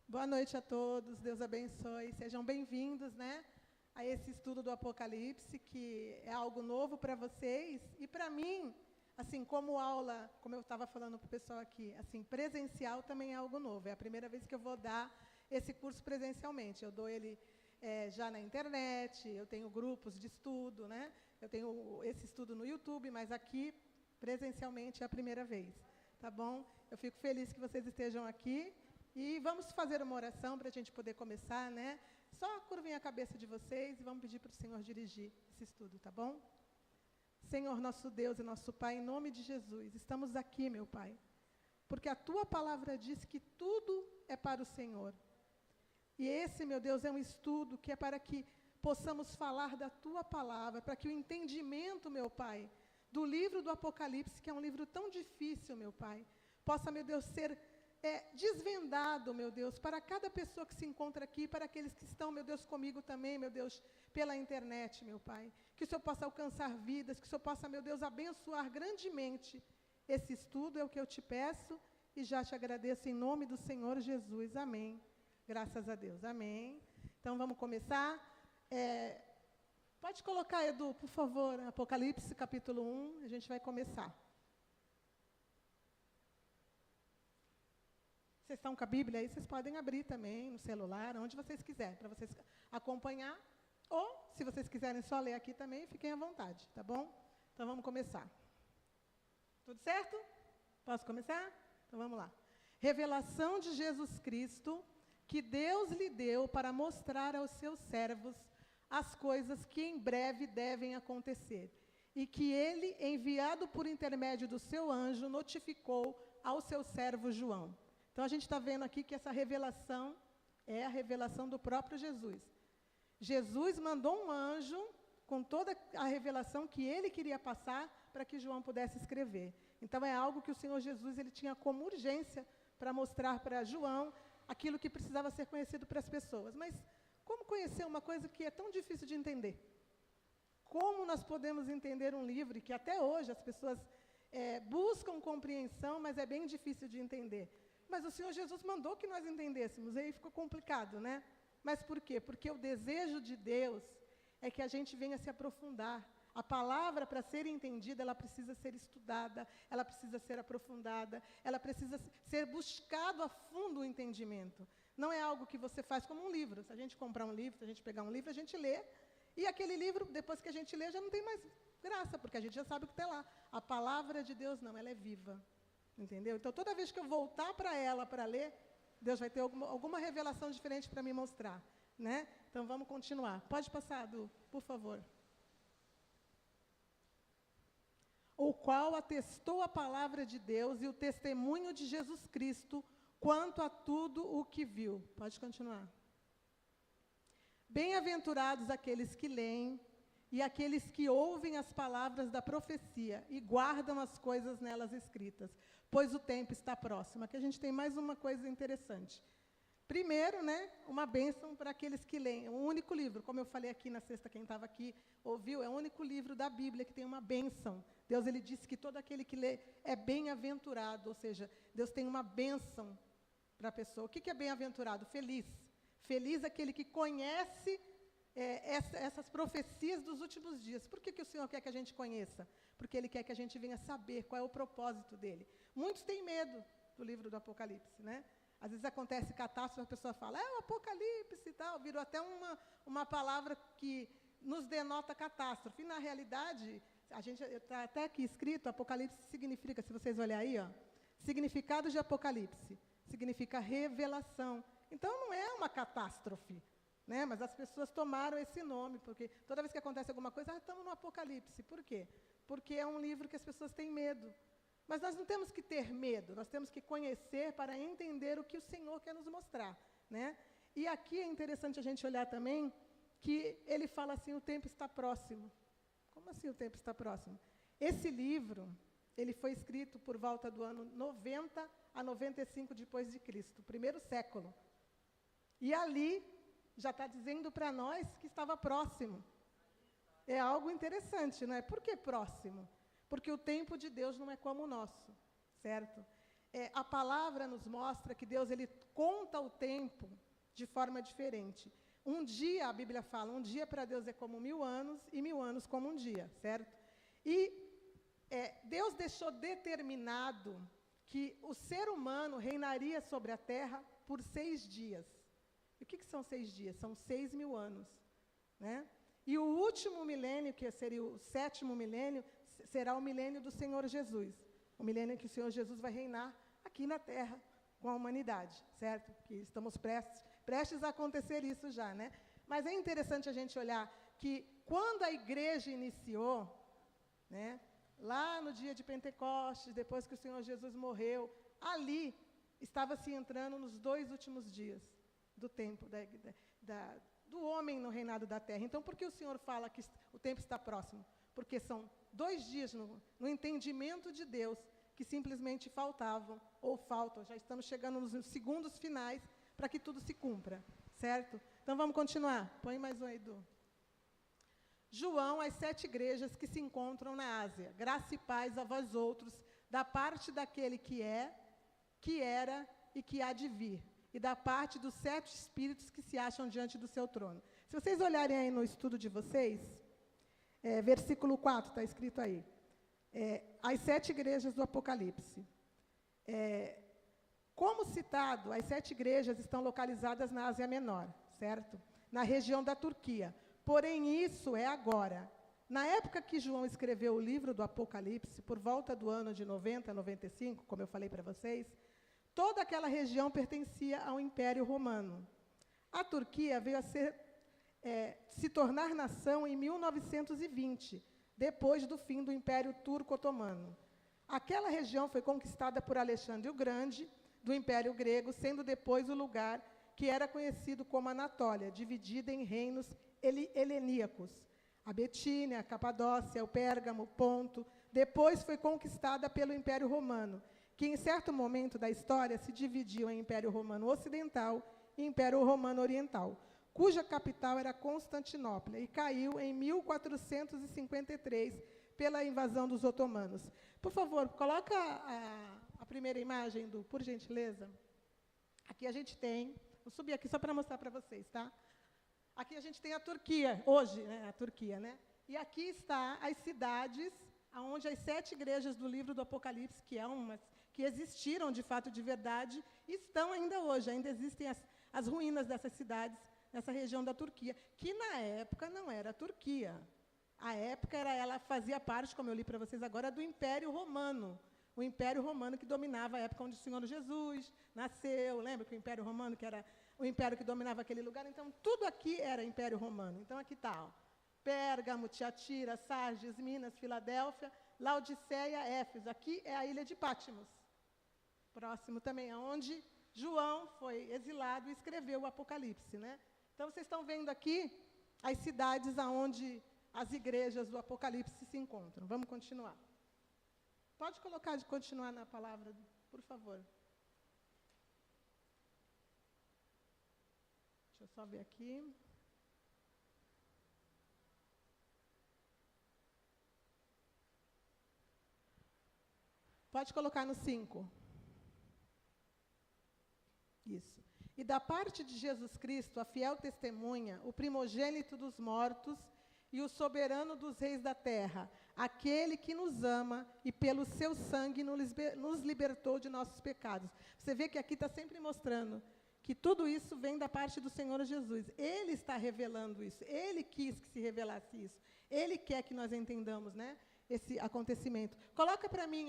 Boa noite a todos, Deus abençoe. Sejam bem-vindos, a esse estudo do Apocalipse, que é algo novo para vocês. E para mim, assim, como aula, como eu estava falando para o pessoal aqui, assim, presencial também é algo novo. É a primeira vez que eu vou dar esse curso presencialmente. Eu dou ele já na internet, eu tenho grupos de estudo, Eu tenho esse estudo no YouTube, mas aqui, presencialmente, é a primeira vez. Tá bom? Eu fico feliz que vocês estejam aqui. E vamos fazer uma oração para a gente poder começar, Só curvem a cabeça de vocês e vamos pedir para o Senhor dirigir esse estudo, tá bom? Senhor, nosso Deus e nosso Pai, em nome de Jesus, estamos aqui, meu Pai, porque a Tua palavra diz que tudo é para o Senhor. E esse, meu Deus, é um estudo que é para que possamos falar da Tua palavra, para que o entendimento, meu Pai, do livro do Apocalipse, que é um livro tão difícil, meu Pai, possa, meu Deus, ser desvendado, meu Deus, para cada pessoa que se encontra aqui, para aqueles que estão, meu Deus, comigo também, meu Deus, pela internet, meu Pai. Que o Senhor possa alcançar vidas, que o Senhor possa, meu Deus, abençoar grandemente esse estudo, é o que eu te peço, e já te agradeço em nome do Senhor Jesus. Amém. Graças a Deus. Amém. Então, vamos começar. Pode colocar, Edu, por favor, Apocalipse, capítulo 1, a gente vai começar. Vocês estão com a Bíblia aí, vocês podem abrir também no celular, onde vocês quiserem, para vocês acompanhar. Ou, se vocês quiserem só ler aqui também, fiquem à vontade, tá bom? Então, vamos começar. Tudo certo? Posso começar? Então, vamos lá. Revelação de Jesus Cristo, que Deus lhe deu para mostrar aos seus servos as coisas que em breve devem acontecer, e que ele, enviado por intermédio do seu anjo, notificou ao seu servo João. Então, a gente está vendo aqui que essa revelação é a revelação do próprio Jesus. Jesus mandou um anjo com toda a revelação que ele queria passar para que João pudesse escrever. Então, é algo que o Senhor Jesus ele tinha como urgência para mostrar para João aquilo que precisava ser conhecido para as pessoas. Mas como conhecer uma coisa que é tão difícil de entender? Como nós podemos entender um livro que até hoje as pessoas buscam compreensão, mas é bem difícil de entender? Mas o Senhor Jesus mandou que nós entendêssemos, aí ficou complicado, Mas por quê? Porque o desejo de Deus é que a gente venha se aprofundar. A palavra, para ser entendida, ela precisa ser estudada, ela precisa ser aprofundada, ela precisa ser buscado a fundo o entendimento. Não é algo que você faz como um livro. Se a gente comprar um livro, se a gente pegar um livro, a gente lê, e aquele livro, depois que a gente lê, já não tem mais graça, porque a gente já sabe o que está lá. A palavra de Deus não, ela é viva. Entendeu? Então, toda vez que eu voltar para ela para ler, Deus vai ter alguma revelação diferente para me mostrar. Então, vamos continuar. Pode passar, Adu, por favor. O qual atestou a palavra de Deus e o testemunho de Jesus Cristo quanto a tudo o que viu. Pode continuar. Bem-aventurados aqueles que leem e aqueles que ouvem as palavras da profecia e guardam as coisas nelas escritas, pois o tempo está próximo. Aqui a gente tem mais uma coisa interessante. Primeiro, uma bênção para aqueles que leem. É um único livro, como eu falei aqui na sexta, quem estava aqui ouviu, é o único livro da Bíblia que tem uma bênção. Deus ele disse que todo aquele que lê é bem-aventurado, ou seja, Deus tem uma bênção para a pessoa. O que é bem-aventurado? Feliz. Feliz aquele que conhece essas profecias dos últimos dias. Por que o Senhor quer que a gente conheça? Porque Ele quer que a gente venha saber qual é o propósito dEle. Muitos têm medo do livro do Apocalipse, Às vezes acontece catástrofe, a pessoa fala, o Apocalipse e tal, virou até uma palavra que nos denota catástrofe. E, na realidade, está até aqui escrito, Apocalipse significa, se vocês olharem aí, significado de Apocalipse, significa revelação. Então, não é uma catástrofe, mas as pessoas tomaram esse nome, porque toda vez que acontece alguma coisa, estamos no Apocalipse. Por quê? Porque é um livro que as pessoas têm medo. Mas nós não temos que ter medo, nós temos que conhecer para entender o que o Senhor quer nos mostrar. E aqui é interessante a gente olhar também que ele fala assim, o tempo está próximo. Como assim o tempo está próximo? Esse livro, ele foi escrito por volta do ano 90 a 95 depois de Cristo, primeiro século. E ali já está dizendo para nós que estava próximo. É algo interessante, não é? Por que próximo? Porque o tempo de Deus não é como o nosso, certo? a palavra nos mostra que Deus ele conta o tempo de forma diferente. Um dia, a Bíblia fala, um dia para Deus é como 1000 anos e 1000 anos como um dia, certo? E Deus deixou determinado que o ser humano reinaria sobre a terra por 6 dias. E o que são 6 dias? São 6.000 anos, né? E o último milênio, que seria o 7º milênio, será o milênio do Senhor Jesus. O milênio em que o Senhor Jesus vai reinar aqui na terra com a humanidade, certo? Que estamos prestes a acontecer isso já, né? Mas é interessante a gente olhar que quando a igreja iniciou, né, lá no dia de Pentecostes, depois que o Senhor Jesus morreu, ali estava se entrando nos 2 últimos dias do tempo do homem no reinado da terra. Então, por que o Senhor fala que o tempo está próximo? Porque são 2 dias no entendimento de Deus que simplesmente faltavam, ou faltam. Já estamos chegando nos segundos finais para que tudo se cumpra, certo? Então, vamos continuar. Põe mais um, Edu. João, as 7 igrejas que se encontram na Ásia. Graça e paz a vós outros, da parte daquele que é, que era e que há de vir, e da parte dos 7 espíritos que se acham diante do seu trono. Se vocês olharem aí no estudo de vocês, versículo 4, está escrito aí. As 7 igrejas do Apocalipse. Como citado, as 7 igrejas estão localizadas na Ásia Menor, certo? Na região da Turquia. Porém, isso é agora. Na época que João escreveu o livro do Apocalipse, por volta do ano de 90 a 95, como eu falei para vocês, toda aquela região pertencia ao Império Romano. A Turquia veio a se tornar nação em 1920, depois do fim do Império Turco-Otomano. Aquela região foi conquistada por Alexandre o Grande, do Império Grego, sendo depois o lugar que era conhecido como Anatólia, dividida em reinos heleníacos. A Betínia, a Capadócia, o Pérgamo, o Ponto. Depois foi conquistada pelo Império Romano, que em certo momento da história se dividiu em Império Romano Ocidental e Império Romano Oriental, cuja capital era Constantinopla, e caiu em 1453 pela invasão dos otomanos. Por favor, coloca a primeira imagem, por gentileza. Aqui a gente tem, vou subir aqui só para mostrar para vocês, tá? Aqui a gente tem a Turquia, hoje, né, a Turquia, né? E aqui está as cidades onde as 7 igrejas do livro do Apocalipse, que existiram de fato de verdade, estão ainda hoje. Ainda existem as ruínas dessas cidades, nessa região da Turquia, que na época não era a Turquia. A época ela fazia parte, como eu li para vocês agora, do Império Romano. O Império Romano que dominava a época onde o Senhor Jesus nasceu. Lembra que o Império Romano, que era o império que dominava aquele lugar? Então, tudo aqui era Império Romano. Então, aqui está, Pérgamo, Tiatira, Sardes, Minas, Filadélfia, Laodiceia, Éfeso. Aqui é a ilha de Patmos. Próximo também, onde João foi exilado e escreveu o Apocalipse, né? Então, vocês estão vendo aqui as cidades onde as igrejas do Apocalipse se encontram. Vamos continuar. Pode continuar na palavra, por favor. Deixa eu só ver aqui. Pode colocar no 5. Isso. E da parte de Jesus Cristo, a fiel testemunha, o primogênito dos mortos e o soberano dos reis da terra, aquele que nos ama e pelo seu sangue nos libertou de nossos pecados. Você vê que aqui está sempre mostrando que tudo isso vem da parte do Senhor Jesus. Ele está revelando isso. Ele quis que se revelasse isso. Ele quer que nós entendamos, né, esse acontecimento. Coloca para mim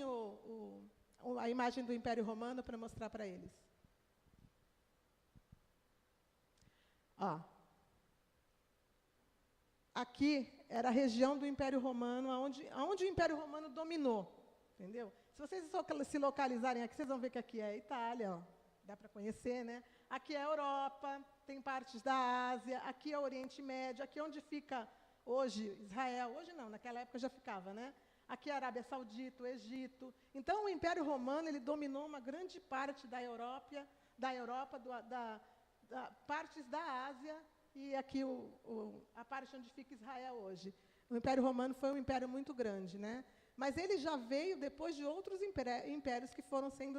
a imagem do Império Romano para mostrar para eles. Ó. Aqui era a região do Império Romano, onde o Império Romano dominou, entendeu? Se vocês se localizarem aqui, vocês vão ver que aqui é a Itália, ó, dá para conhecer, né? Aqui é a Europa, tem partes da Ásia, aqui é o Oriente Médio, aqui é onde fica hoje Israel, hoje não, naquela época já ficava, né? Aqui é a Arábia Saudita, o Egito. Então, o Império Romano ele dominou uma grande parte da Europa, partes da Ásia, e aqui a parte onde fica Israel hoje. O Império Romano foi um império muito grande, né? Mas ele já veio depois de outros impérios que foram sendo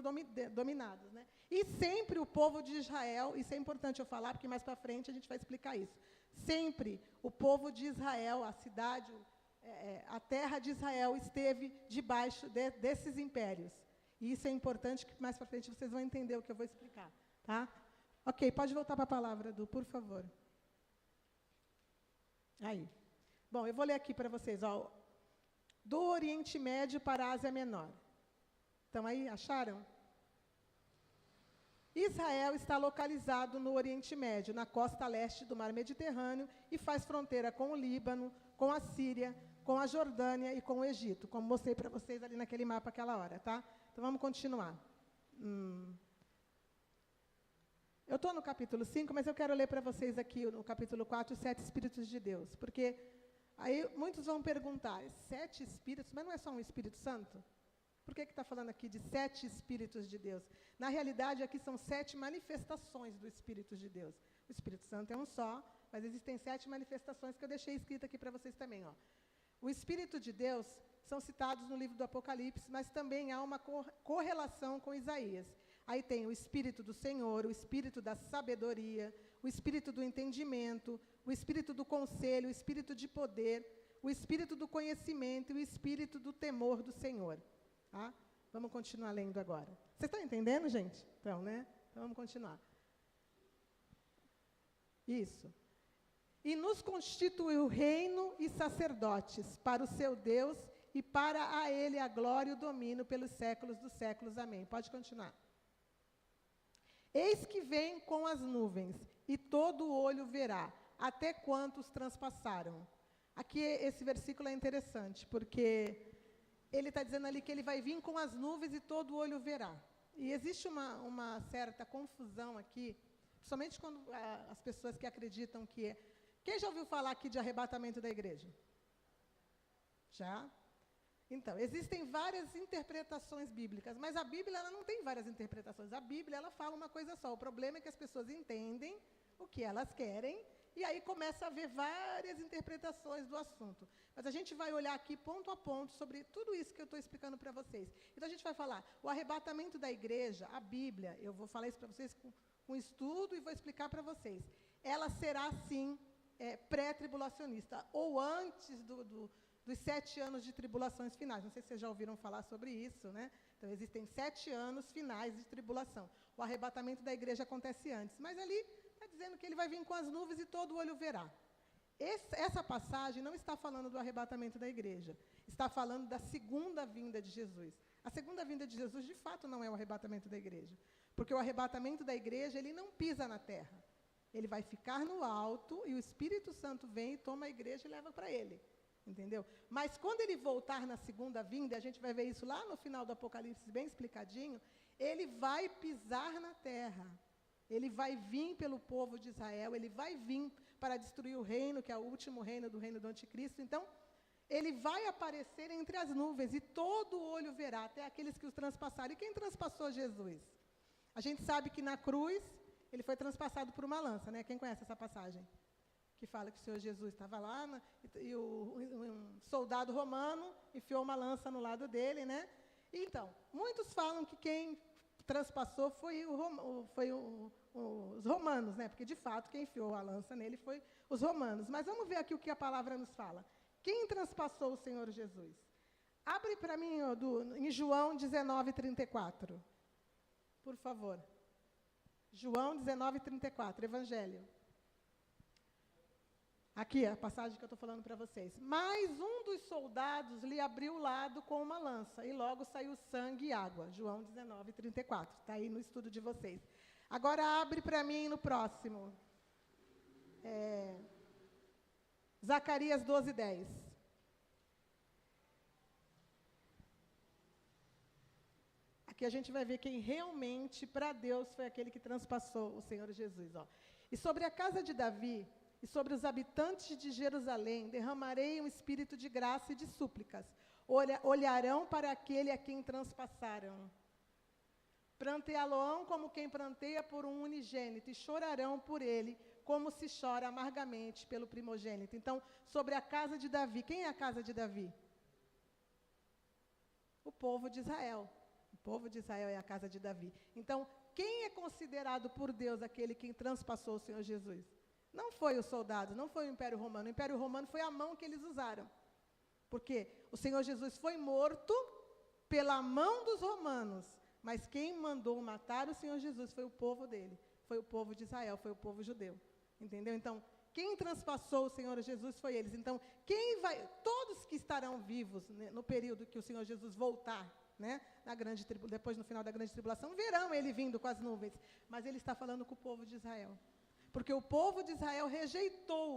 dominados, né? E sempre o povo de Israel, isso é importante eu falar, porque mais para frente a gente vai explicar isso. Sempre o povo de Israel, a cidade, a terra de Israel esteve debaixo desses impérios. E isso é importante, que mais para frente vocês vão entender o que eu vou explicar. Tá? Ok, pode voltar para a palavra, Du, por favor. Aí. Bom, eu vou ler aqui para vocês. Ó, do Oriente Médio para a Ásia Menor. Estão aí? Acharam? Israel está localizado no Oriente Médio, na costa leste do Mar Mediterrâneo, e faz fronteira com o Líbano, com a Síria, com a Jordânia e com o Egito, como mostrei para vocês ali naquele mapa aquela hora, tá? Então, vamos continuar. Eu estou no capítulo 5, mas eu quero ler para vocês aqui, no capítulo 4, os 7 Espíritos de Deus, porque aí muitos vão perguntar, 7 Espíritos, mas não é só um Espírito Santo? Por que está falando aqui de 7 Espíritos de Deus? Na realidade, aqui são 7 manifestações do Espírito de Deus. O Espírito Santo é um só, mas existem 7 manifestações que eu deixei escrito aqui para vocês também. Ó. O Espírito de Deus são citados no livro do Apocalipse, mas também há uma correlação com Isaías. Aí tem o Espírito do Senhor, o Espírito da sabedoria, o Espírito do entendimento, o Espírito do conselho, o Espírito de poder, o Espírito do conhecimento e o Espírito do temor do Senhor. Tá? Vamos continuar lendo agora. Vocês estão entendendo, gente? Então, né? Então, vamos continuar. Isso. E nos constituiu reino e sacerdotes para o seu Deus e para a ele a glória e o domínio pelos séculos dos séculos. Amém. Pode continuar. Eis que vem com as nuvens, e todo o olho verá, até quantos transpassaram. Aqui esse versículo é interessante, porque ele está dizendo ali que ele vai vir com as nuvens e todo o olho verá. E existe uma certa confusão aqui, principalmente quando as pessoas que acreditam que é... Quem já ouviu falar aqui de arrebatamento da igreja? Já? Então, existem várias interpretações bíblicas, mas a Bíblia ela não tem várias interpretações. A Bíblia ela fala uma coisa só. O problema é que as pessoas entendem o que elas querem, e aí começa a haver várias interpretações do assunto. Mas a gente vai olhar aqui ponto a ponto sobre tudo isso que eu estou explicando para vocês. Então, a gente vai falar, o arrebatamento da igreja, a Bíblia, eu vou falar isso para vocês com estudo e vou explicar para vocês. Ela será, sim, pré-tribulacionista, ou antes dos 7 anos de tribulações finais. Não sei se vocês já ouviram falar sobre isso, né? Então, existem 7 anos finais de tribulação. O arrebatamento da igreja acontece antes, mas ali está dizendo que ele vai vir com as nuvens e todo o olho verá. Essa passagem não está falando do arrebatamento da igreja, está falando da segunda vinda de Jesus. A segunda vinda de Jesus, de fato, não é o arrebatamento da igreja, porque o arrebatamento da igreja, ele não pisa na terra. Ele vai ficar no alto e o Espírito Santo vem e toma a igreja e leva para ele. Entendeu? Mas quando ele voltar na segunda vinda, a gente vai ver isso lá no final do Apocalipse, bem explicadinho, ele vai pisar na terra. Ele vai vir pelo povo de Israel, ele vai vir para destruir o reino, que é o último reino do anticristo. Então, ele vai aparecer entre as nuvens e todo o olho verá, até aqueles que os transpassaram. E quem transpassou Jesus? A gente sabe que na cruz, ele foi transpassado por uma lança, né? Quem conhece essa passagem? Que fala que o Senhor Jesus estava lá, e um soldado romano enfiou uma lança no lado dele, né? Então, muitos falam que quem transpassou foi os romanos, né? Porque, de fato, quem enfiou a lança nele foi os romanos. Mas vamos ver aqui o que a palavra nos fala. Quem transpassou o Senhor Jesus? Abre para mim, em João 19:34. Por favor. João 19:34, Evangelho. Aqui, a passagem que eu estou falando para vocês. Mas um dos soldados lhe abriu o lado com uma lança, e logo saiu sangue e água. João 19:34. Está aí no estudo de vocês. Agora abre para mim no próximo. Zacarias 12:10. Aqui a gente vai ver quem realmente, para Deus, foi aquele que transpassou o Senhor Jesus. Ó. E sobre a casa de Davi, e sobre os habitantes de Jerusalém, derramarei um espírito de graça e de súplicas. Olharão para aquele a quem transpassaram. Pranteá-lo-ão como quem pranteia por um unigênito, e chorarão por ele, como se chora amargamente pelo primogênito. Então, sobre a casa de Davi. Quem é a casa de Davi? O povo de Israel. O povo de Israel é a casa de Davi. Então, quem é considerado por Deus aquele que transpassou o Senhor Jesus? Não foi os soldados, não foi o Império Romano. O Império Romano foi a mão que eles usaram. Porque o Senhor Jesus foi morto pela mão dos romanos. Mas quem mandou matar o Senhor Jesus foi o povo dele. Foi o povo de Israel, foi o povo judeu. Entendeu? Então, quem transpassou o Senhor Jesus foi eles. Então, todos que estarão vivos, né, no período que o Senhor Jesus voltar, né, depois no final da grande tribulação, verão ele vindo com as nuvens. Mas ele está falando com o povo de Israel. Porque o povo de Israel rejeitou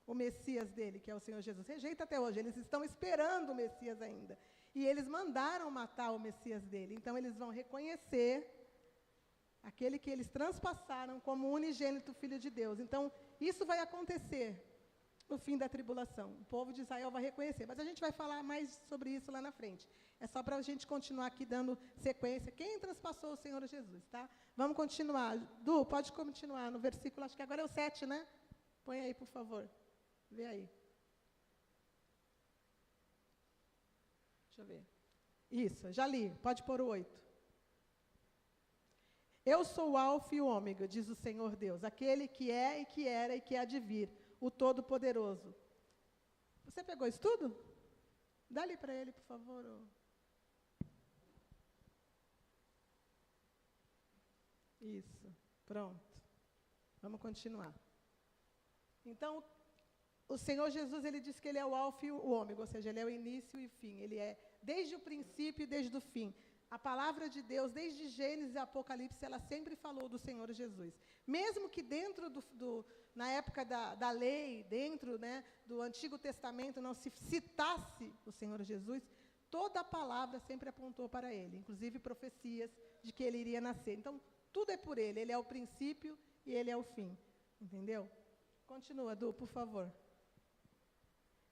o Messias dele, que é o Senhor Jesus. Rejeita até hoje. Eles estão esperando o Messias ainda. E eles mandaram matar o Messias dele. Então, eles vão reconhecer aquele que eles transpassaram como o unigênito Filho de Deus. Então, isso vai acontecer no fim da tribulação. O povo de Israel vai reconhecer. Mas a gente vai falar mais sobre isso lá na frente. É só para a gente continuar aqui dando sequência. Quem transpassou o Senhor Jesus, tá? Vamos continuar. Du, pode continuar no versículo, acho que agora é o 7, né? Põe aí, por favor. Vê aí. Deixa eu ver. Isso, já li. Pode pôr o 8. Eu sou o Alfa e o Ômega, diz o Senhor Deus, aquele que é e que era e que há de vir, o Todo-Poderoso. Você pegou isso tudo? Dá ali para ele, por favor. Isso, pronto. Vamos continuar. Então, o Senhor Jesus, ele diz que ele é o Alfa e o Ômega, ou seja, ele é o início e o fim. Ele é desde o princípio e desde o fim. A palavra de Deus, desde Gênesis e Apocalipse, ela sempre falou do Senhor Jesus. Mesmo que dentro na época da lei, dentro, né, do Antigo Testamento, não se citasse o Senhor Jesus, toda a palavra sempre apontou para ele, inclusive profecias de que ele iria nascer. Então, tudo é por ele. Ele é o princípio e ele é o fim. Entendeu? Continua, Du, por favor.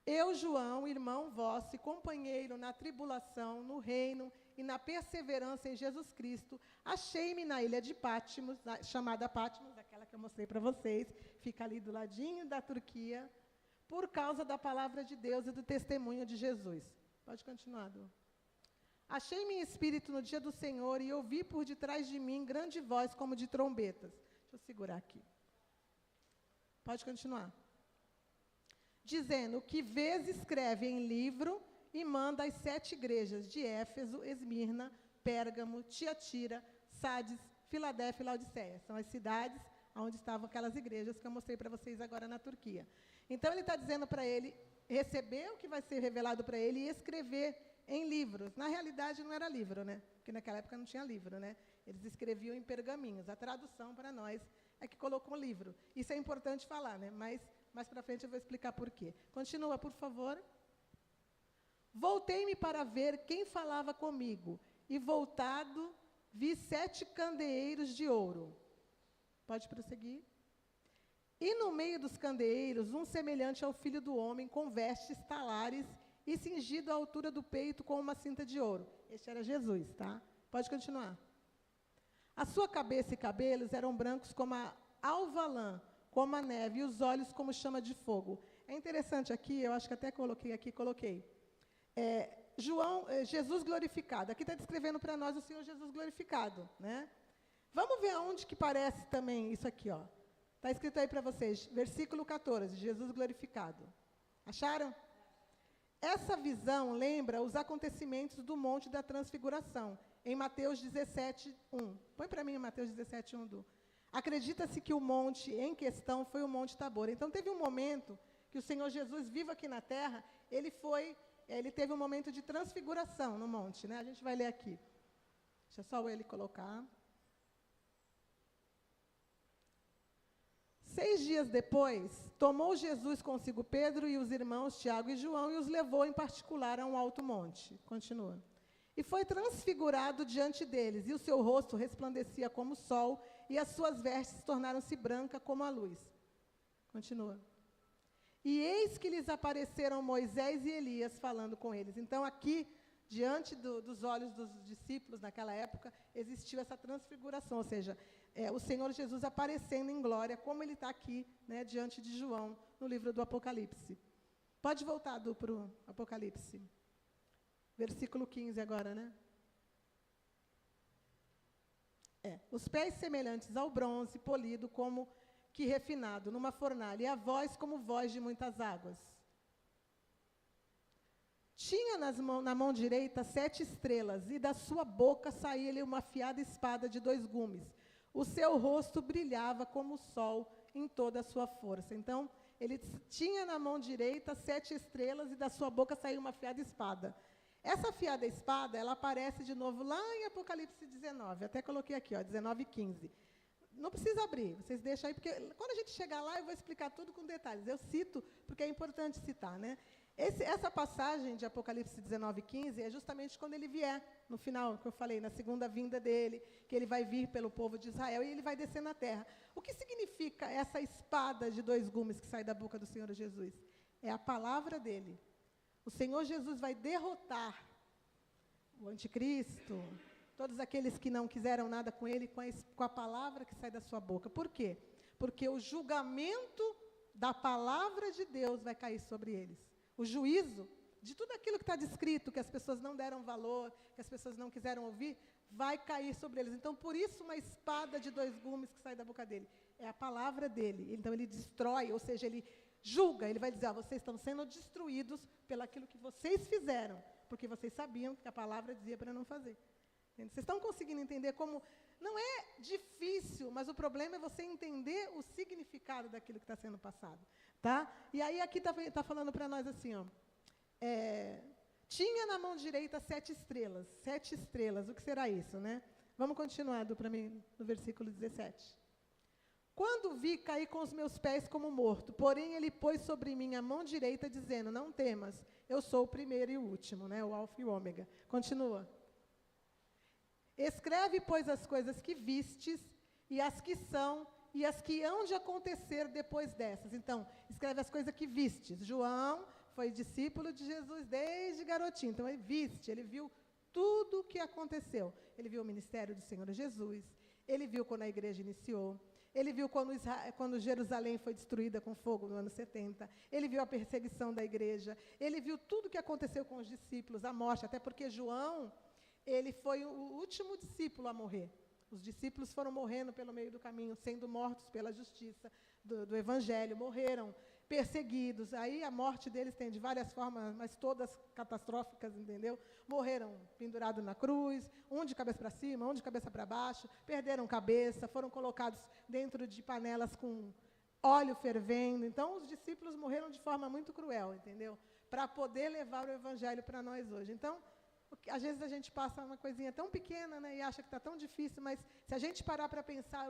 Eu, João, irmão vosso e companheiro na tribulação, no reino e na perseverança em Jesus Cristo, achei-me na ilha de Patmos, chamada Patmos, aquela que eu mostrei para vocês, fica ali do ladinho da Turquia, por causa da palavra de Deus e do testemunho de Jesus. Pode continuar, Du. Achei-me em espírito no dia do Senhor e ouvi por detrás de mim grande voz como de trombetas. Deixa eu segurar aqui. Pode continuar. Dizendo, o que vês escreve em livro e manda às 7 igrejas de Éfeso, Esmirna, Pérgamo, Tiatira, Sardes, Filadélfia e Laodiceia. São as cidades onde estavam aquelas igrejas que eu mostrei para vocês agora na Turquia. Então, ele está dizendo para ele receber o que vai ser revelado para ele e escrever em livros. Na realidade, não era livro, né? Porque naquela época não tinha livro, né? Eles escreviam em pergaminhos. A tradução para nós é que colocou livro. Isso é importante falar, né? Mas mais para frente eu vou explicar por quê. Continua, por favor. Voltei-me para ver quem falava comigo, e voltado, vi 7 candeeiros de ouro. Pode prosseguir. E no meio dos candeeiros, um semelhante ao Filho do Homem, com vestes talares e cingido à altura do peito com uma cinta de ouro. Este era Jesus, tá? Pode continuar. A sua cabeça e cabelos eram brancos como a alva lã, como a neve, e os olhos como chama de fogo. É interessante aqui, eu acho que até coloquei. Jesus glorificado. Aqui está descrevendo para nós o Senhor Jesus glorificado, né? Vamos ver aonde que parece também isso aqui, ó. Está escrito aí para vocês, versículo 14, Jesus glorificado. Acharam? Essa visão lembra os acontecimentos do Monte da Transfiguração, em Mateus 17:1. Põe para mim Mateus 17:1, Du. Acredita-se que o monte em questão foi o Monte Tabor. Então, teve um momento que o Senhor Jesus, vivo aqui na terra, ele teve um momento de transfiguração no monte, né? A gente vai ler aqui. Deixa só ele colocar. 6 dias depois, tomou Jesus consigo Pedro e os irmãos Tiago e João e os levou em particular a um alto monte. Continua. E foi transfigurado diante deles, e o seu rosto resplandecia como o sol, e as suas vestes tornaram-se brancas como a luz. Continua. E eis que lhes apareceram Moisés e Elias falando com eles. Então, aqui, diante dos olhos dos discípulos naquela época, existiu essa transfiguração, ou seja, o Senhor Jesus aparecendo em glória, como ele está aqui, né, diante de João, no livro do Apocalipse. Pode voltar, Du, para o Apocalipse. Versículo 15 agora, né? Os pés semelhantes ao bronze, polido como que refinado numa fornalha, e a voz como voz de muitas águas. Tinha na mão direita 7 estrelas, e da sua boca saía-lhe uma afiada espada de 2 gumes. O seu rosto brilhava como o sol em toda a sua força. Então, ele tinha na mão direita 7 estrelas, e da sua boca saía uma afiada espada. Essa afiada espada, ela aparece de novo lá em Apocalipse 19. Até coloquei aqui, 19 e 15. Não precisa abrir, vocês deixam aí, porque quando a gente chegar lá, eu vou explicar tudo com detalhes. Eu cito, porque é importante citar, né? Essa passagem de Apocalipse 19 e 15 é justamente quando ele vier, no final, que eu falei, na segunda vinda dele, que ele vai vir pelo povo de Israel e ele vai descer na terra. O que significa essa espada de 2 gumes que sai da boca do Senhor Jesus? É a palavra dele. O Senhor Jesus vai derrotar o anticristo, todos aqueles que não quiseram nada com ele, com a palavra que sai da sua boca. Por quê? Porque o julgamento da palavra de Deus vai cair sobre eles. O juízo de tudo aquilo que está descrito, que as pessoas não deram valor, que as pessoas não quiseram ouvir, vai cair sobre eles. Então, por isso, uma espada de 2 gumes que sai da boca dele. É a palavra dele. Então, ele destrói, ou seja, ele julga, ele vai dizer, vocês estão sendo destruídos pelaquilo que vocês fizeram, porque vocês sabiam que a palavra dizia para não fazer. Vocês estão conseguindo entender como... Não é difícil, mas o problema é você entender o significado daquilo que está sendo passado. Tá? E aí aqui está falando para nós assim, tinha na mão direita 7 estrelas. 7 estrelas, o que será isso, né? Vamos continuar para mim no versículo 17. Quando vi, caí com os meus pés como morto, porém ele pôs sobre mim a mão direita, dizendo, não temas, eu sou o primeiro e o último, né? O alfa e o ômega. Continua. Escreve, pois, as coisas que vistes, e as que são, e as que hão de acontecer depois dessas. Então, escreve as coisas que vistes. João foi discípulo de Jesus desde garotinho. Então, ele viste, ele viu tudo o que aconteceu. Ele viu o ministério do Senhor Jesus, ele viu quando a igreja iniciou, ele viu quando Jerusalém foi destruída com fogo no ano 70, ele viu a perseguição da igreja, ele viu tudo o que aconteceu com os discípulos, a morte, até porque João, ele foi o último discípulo a morrer. Os discípulos foram morrendo pelo meio do caminho, sendo mortos pela justiça do Evangelho, morreram perseguidos. Aí a morte deles tem de várias formas, mas todas catastróficas, entendeu? Morreram pendurados na cruz, um de cabeça para cima, um de cabeça para baixo, perderam cabeça, foram colocados dentro de panelas com óleo fervendo. Então, os discípulos morreram de forma muito cruel, entendeu? Para poder levar o Evangelho para nós hoje. Então, às vezes a gente passa uma coisinha tão pequena, né, e acha que está tão difícil, mas se a gente parar para pensar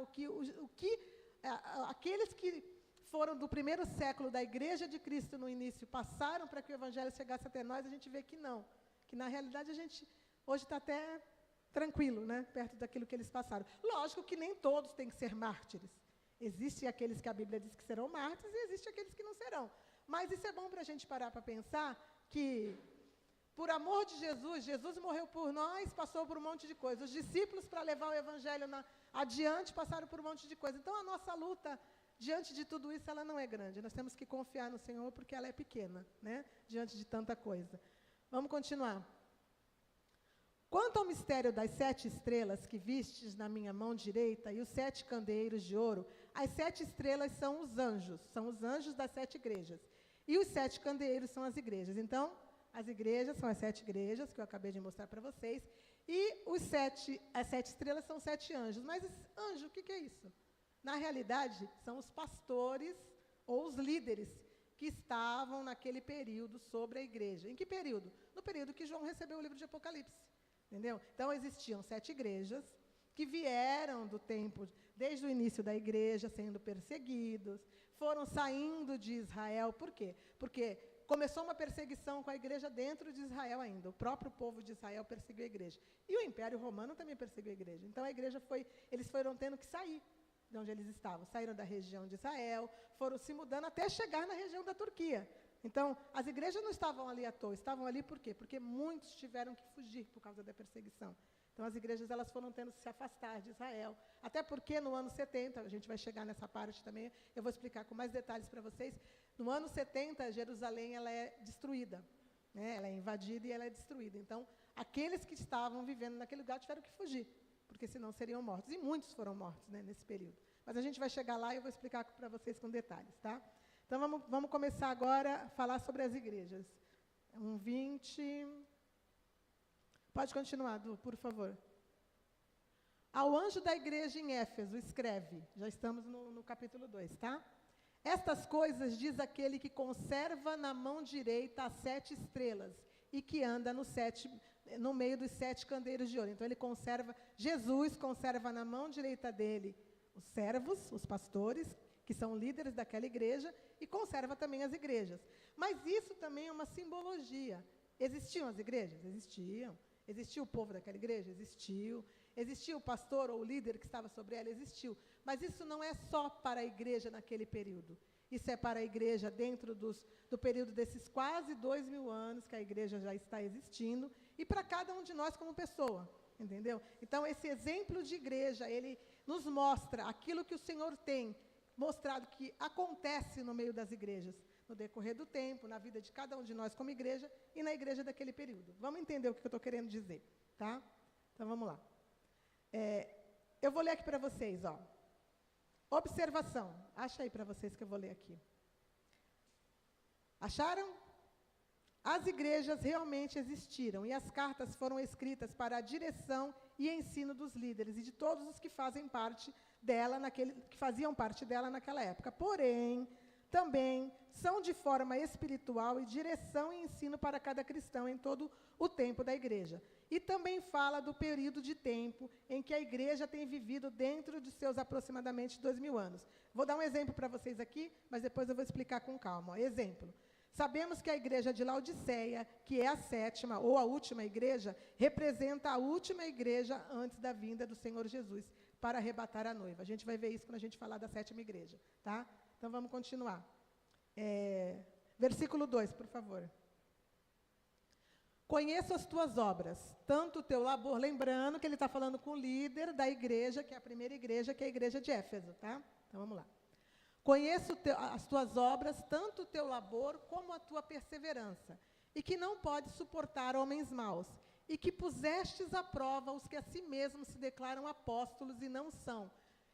aqueles que foram do primeiro século da Igreja de Cristo no início, passaram para que o Evangelho chegasse até nós, a gente vê que não. Que, na realidade, a gente hoje está até tranquilo, né, perto daquilo que eles passaram. Lógico que nem todos têm que ser mártires. Existem aqueles que a Bíblia diz que serão mártires e existem aqueles que não serão. Mas isso é bom para a gente parar para pensar que, por amor de Jesus, Jesus morreu por nós, passou por um monte de coisa. Os discípulos, para levar o Evangelho adiante, passaram por um monte de coisa. Então, a nossa luta, diante de tudo isso, ela não é grande. Nós temos que confiar no Senhor, porque ela é pequena, né? Diante de tanta coisa. Vamos continuar. Quanto ao mistério das 7 estrelas que vistes na minha mão direita e os 7 candeeiros de ouro, as 7 estrelas são os anjos das 7 igrejas. E os 7 candeeiros são as igrejas. Então, as igrejas são as 7 igrejas, que eu acabei de mostrar para vocês, e as 7 estrelas são 7 anjos. Mas anjo, o que é isso? Na realidade, são os pastores ou os líderes que estavam naquele período sobre a igreja. Em que período? No período que João recebeu o livro de Apocalipse. Entendeu? Então, existiam 7 igrejas que vieram do tempo, desde o início da igreja, sendo perseguidos, foram saindo de Israel. Por quê? Porque começou uma perseguição com a igreja dentro de Israel ainda. O próprio povo de Israel perseguiu a igreja. E o Império Romano também perseguiu a igreja. Então, eles foram tendo que sair de onde eles estavam. Saíram da região de Israel, foram se mudando até chegar na região da Turquia. Então, as igrejas não estavam ali à toa, estavam ali por quê? Porque muitos tiveram que fugir por causa da perseguição. Então, as igrejas elas foram tendo que se afastar de Israel. Até porque no ano 70, a gente vai chegar nessa parte também, eu vou explicar com mais detalhes para vocês, no ano 70, Jerusalém ela é destruída. né? Ela é invadida e ela é destruída. Então, aqueles que estavam vivendo naquele lugar tiveram que fugir, porque senão seriam mortos. E muitos foram mortos, né, nesse período. Mas a gente vai chegar lá e eu vou explicar para vocês com detalhes, tá? Então, vamos começar agora a falar sobre as igrejas. 1:20. Pode continuar, Du, por favor. Ao anjo da igreja em Éfeso, escreve. Já estamos no capítulo 2, tá? Estas coisas diz aquele que conserva na mão direita as 7 estrelas e que anda no meio dos 7 candeiros de ouro. Então, Jesus conserva na mão direita dele os servos, os pastores, que são líderes daquela igreja, e conserva também as igrejas. Mas isso também é uma simbologia. Existiam as igrejas? Existiam. Existiu o povo daquela igreja? Existiu. Existiu o pastor ou o líder que estava sobre ela? Existiu. Mas isso não é só para a igreja naquele período. Isso é para a igreja dentro do período desses quase 2.000 anos que a igreja já está existindo, e para cada um de nós como pessoa, entendeu? Então, esse exemplo de igreja, ele nos mostra aquilo que o Senhor tem mostrado que acontece no meio das igrejas, no decorrer do tempo, na vida de cada um de nós como igreja e na igreja daquele período. Vamos entender o que eu estou querendo dizer, tá? Então, vamos lá. Eu vou ler aqui para vocês, ó. Observação. Acha aí para vocês que eu vou ler aqui. Acharam? As igrejas realmente existiram e as cartas foram escritas para a direção e ensino dos líderes e de todos os que faziam parte dela naquela época. Porém, também são de forma espiritual e direção e ensino para cada cristão em todo o tempo da igreja. E também fala do período de tempo em que a igreja tem vivido dentro de seus aproximadamente 2.000 anos. Vou dar um exemplo para vocês aqui, mas depois eu vou explicar com calma. Exemplo. Sabemos que a igreja de Laodiceia, que é a 7ª ou a última igreja, representa a última igreja antes da vinda do Senhor Jesus para arrebatar a noiva. A gente vai ver isso quando a gente falar da 7ª igreja, tá? Então, vamos continuar. Versículo 2, por favor. Conheço as tuas obras, tanto o teu labor, lembrando que ele está falando com o líder da igreja, que é a primeira igreja, que é a igreja de Éfeso, tá? Então, vamos lá. Conheço as tuas obras, tanto o teu labor como a tua perseverança, e que não podes suportar homens maus, e que pusestes à prova os que a si mesmos se declaram apóstolos e não são,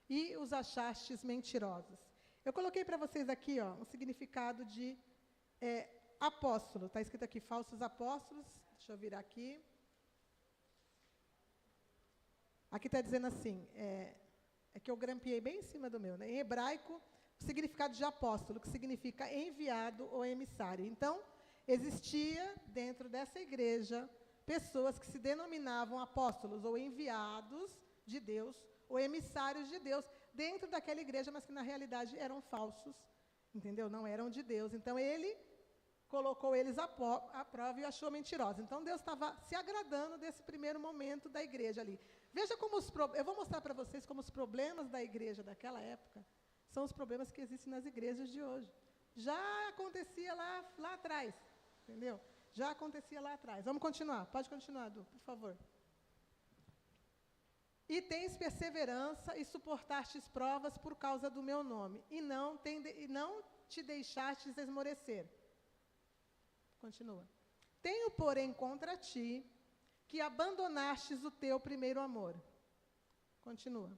e os achastes mentirosos. Eu coloquei para vocês aqui, ó, um significado de apóstolo. Está escrito aqui, falsos apóstolos. Deixa eu virar aqui. Aqui está dizendo assim, é que eu grampeei bem em cima do meu, né? Em hebraico, o significado de apóstolo, que significa enviado ou emissário. Então, existia dentro dessa igreja pessoas que se denominavam apóstolos ou enviados de Deus, ou emissários de Deus, dentro daquela igreja, mas que na realidade eram falsos, entendeu? Não eram de Deus. Então, ele colocou eles à prova e achou mentirosos. Então, Deus estava se agradando desse primeiro momento da igreja ali. Veja como eu vou mostrar para vocês como os problemas da igreja daquela época são os problemas que existem nas igrejas de hoje. Já acontecia lá atrás, entendeu? Já acontecia lá atrás. Vamos continuar. Pode continuar, Du, por favor. E tens perseverança e suportastes provas por causa do meu nome, e não te deixastes esmorecer. Continua. Tenho, porém, contra ti, que abandonastes o teu primeiro amor. Continua.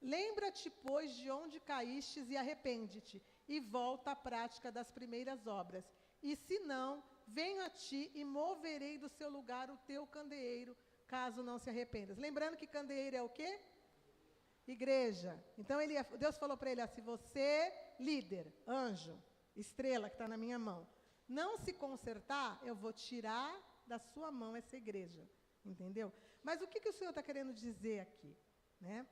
Lembra-te, pois, de onde caístes e arrepende-te, e volta à prática das primeiras obras. E se não, venho a ti e moverei do seu lugar o teu candeeiro, caso não se arrependas. Lembrando que candeeiro é o quê? Igreja. Então, Deus falou para ele, se você, líder, anjo, estrela que está na minha mão, não se consertar, eu vou tirar da sua mão essa igreja. Entendeu? Mas o que o Senhor está querendo dizer aqui? Né?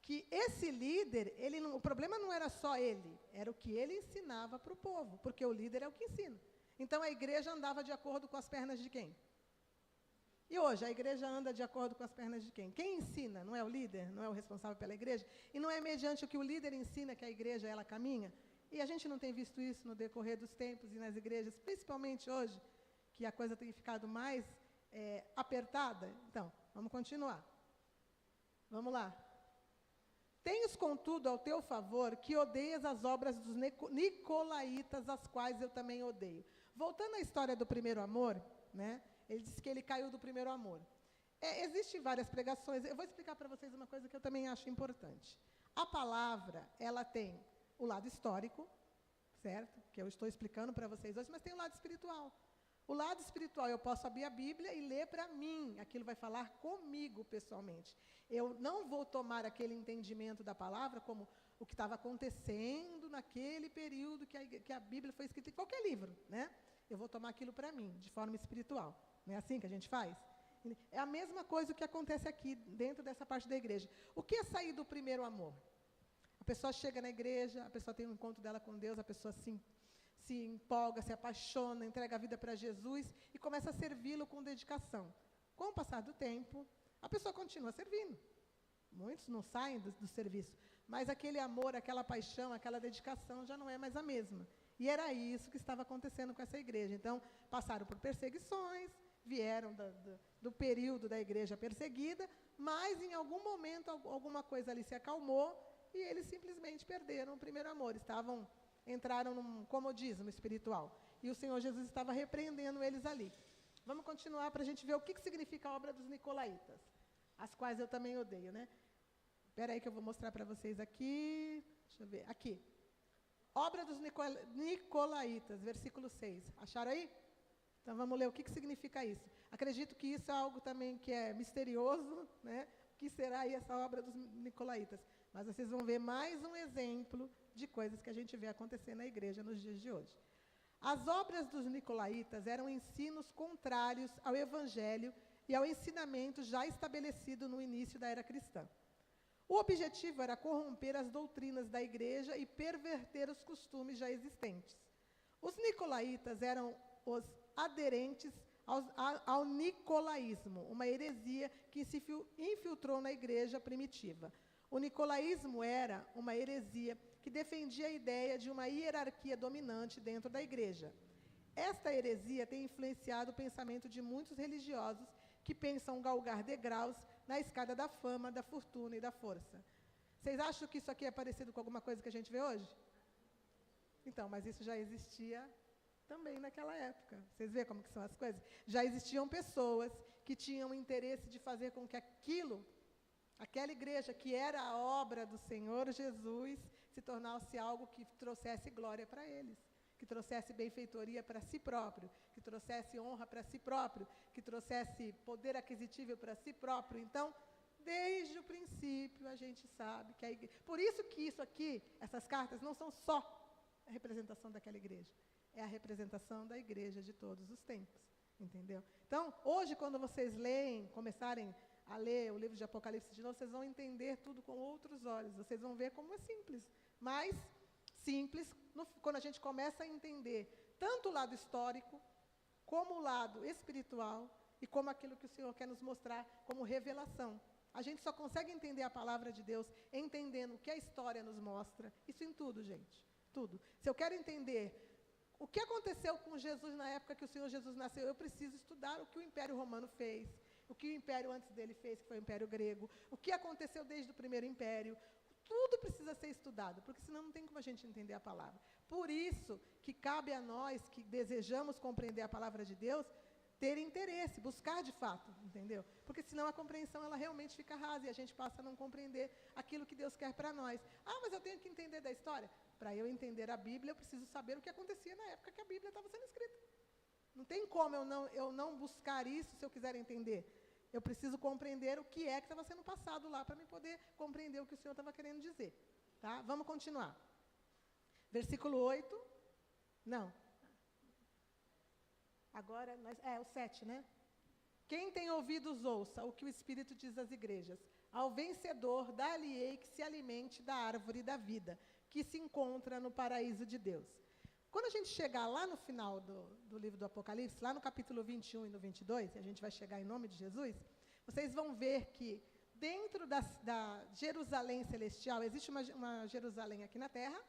Que esse líder, o problema não era só ele, era o que ele ensinava para o povo, porque o líder é o que ensina. Então, a igreja andava de acordo com as pernas de quem? E hoje, a igreja anda de acordo com as pernas de quem? Quem ensina? Não é o líder? Não é o responsável pela igreja? E não é mediante o que o líder ensina que a igreja, ela caminha? E a gente não tem visto isso no decorrer dos tempos e nas igrejas, principalmente hoje, que a coisa tem ficado mais apertada? Então, vamos continuar. Vamos lá. Tens, contudo, ao teu favor, que odeias as obras dos nicolaítas, as quais eu também odeio. Voltando à história do primeiro amor, né? Ele disse que ele caiu do primeiro amor. Existem várias pregações. Eu vou explicar para vocês uma coisa que eu também acho importante. A palavra, ela tem o lado histórico, certo? Que eu estou explicando para vocês hoje, mas tem o lado espiritual. O lado espiritual, eu posso abrir a Bíblia e ler para mim. Aquilo vai falar comigo pessoalmente. Eu não vou tomar aquele entendimento da palavra como o que estava acontecendo naquele período que a Bíblia foi escrita em qualquer livro, né? Eu vou tomar aquilo para mim, de forma espiritual. Não é assim que a gente faz? É a mesma coisa que acontece aqui, dentro dessa parte da igreja. O que é sair do primeiro amor? A pessoa chega na igreja, a pessoa tem um encontro dela com Deus, a pessoa se empolga, se apaixona, entrega a vida para Jesus e começa a servi-lo com dedicação. Com o passar do tempo, a pessoa continua servindo. Muitos não saem do serviço, mas aquele amor, aquela paixão, aquela dedicação já não é mais a mesma. E era isso que estava acontecendo com essa igreja. Então, passaram por perseguições, vieram do período da igreja perseguida, mas em algum momento alguma coisa ali se acalmou e eles simplesmente perderam o primeiro amor. Entraram num comodismo espiritual. E o Senhor Jesus estava repreendendo eles ali. Vamos continuar para a gente ver o que significa a obra dos nicolaítas, as quais eu também odeio, né? Espera aí que eu vou mostrar para vocês aqui. Deixa eu ver. Aqui. Obra dos nicolaítas, versículo 6. Acharam aí? Então, vamos ler o que significa isso. Acredito que isso é algo também que é misterioso, né? O que será aí essa obra dos nicolaítas? Mas vocês vão ver mais um exemplo de coisas que a gente vê acontecer na igreja nos dias de hoje. As obras dos nicolaítas eram ensinos contrários ao evangelho e ao ensinamento já estabelecido no início da era cristã. O objetivo era corromper as doutrinas da igreja e perverter os costumes já existentes. Os nicolaítas eram os aderentes ao nicolaísmo, uma heresia que se infiltrou na igreja primitiva. O nicolaísmo era uma heresia que defendia a ideia de uma hierarquia dominante dentro da igreja. Esta heresia tem influenciado o pensamento de muitos religiosos que pensam galgar degraus na escada da fama, da fortuna e da força. Vocês acham que isso aqui é parecido com alguma coisa que a gente vê hoje? Então, mas isso já existia também naquela época. Vocês veem como que são as coisas? Já existiam pessoas que tinham interesse de fazer com que aquela igreja que era a obra do Senhor Jesus, se tornasse algo que trouxesse glória para eles, que trouxesse benfeitoria para si próprio, que trouxesse honra para si próprio, que trouxesse poder aquisitivo para si próprio. Então, desde o princípio, a gente sabe que a igreja... Por isso que isso aqui, essas cartas, não são só a representação daquela igreja, é a representação da igreja de todos os tempos, entendeu? Então, hoje, quando vocês começarem a ler o livro de Apocalipse de novo, vocês vão entender tudo com outros olhos, vocês vão ver como é simples, mas simples, quando a gente começa a entender tanto o lado histórico, como o lado espiritual, e como aquilo que o Senhor quer nos mostrar como revelação. A gente só consegue entender a palavra de Deus entendendo o que a história nos mostra, isso em tudo, gente, tudo. Se eu quero entender o que aconteceu com Jesus na época que o Senhor Jesus nasceu, eu preciso estudar o que o Império Romano fez, o que o Império antes dele fez, que foi o Império Grego, o que aconteceu desde o primeiro Império. Tudo precisa ser estudado, porque senão não tem como a gente entender a palavra. Por isso que cabe a nós, que desejamos compreender a palavra de Deus, ter interesse, buscar de fato, entendeu? Porque senão a compreensão ela realmente fica rasa e a gente passa a não compreender aquilo que Deus quer para nós. Ah, mas eu tenho que entender da história. Para eu entender a Bíblia, eu preciso saber o que acontecia na época que a Bíblia estava sendo escrita. Não tem como eu não buscar isso se eu quiser entender. Eu preciso compreender o que é que estava sendo passado lá para me poder compreender o que o Senhor estava querendo dizer. Tá? Vamos continuar. Versículo 8. Não. Agora, o 7, né? Quem tem ouvidos, ouça o que o Espírito diz às igrejas. Ao vencedor, dar-lhe-ei que se alimente da árvore da vida, que se encontra no paraíso de Deus. Quando a gente chegar lá no final do livro do Apocalipse, lá no capítulo 21 e no 22, e a gente vai chegar em nome de Jesus, vocês vão ver que dentro da Jerusalém celestial, existe uma Jerusalém aqui na terra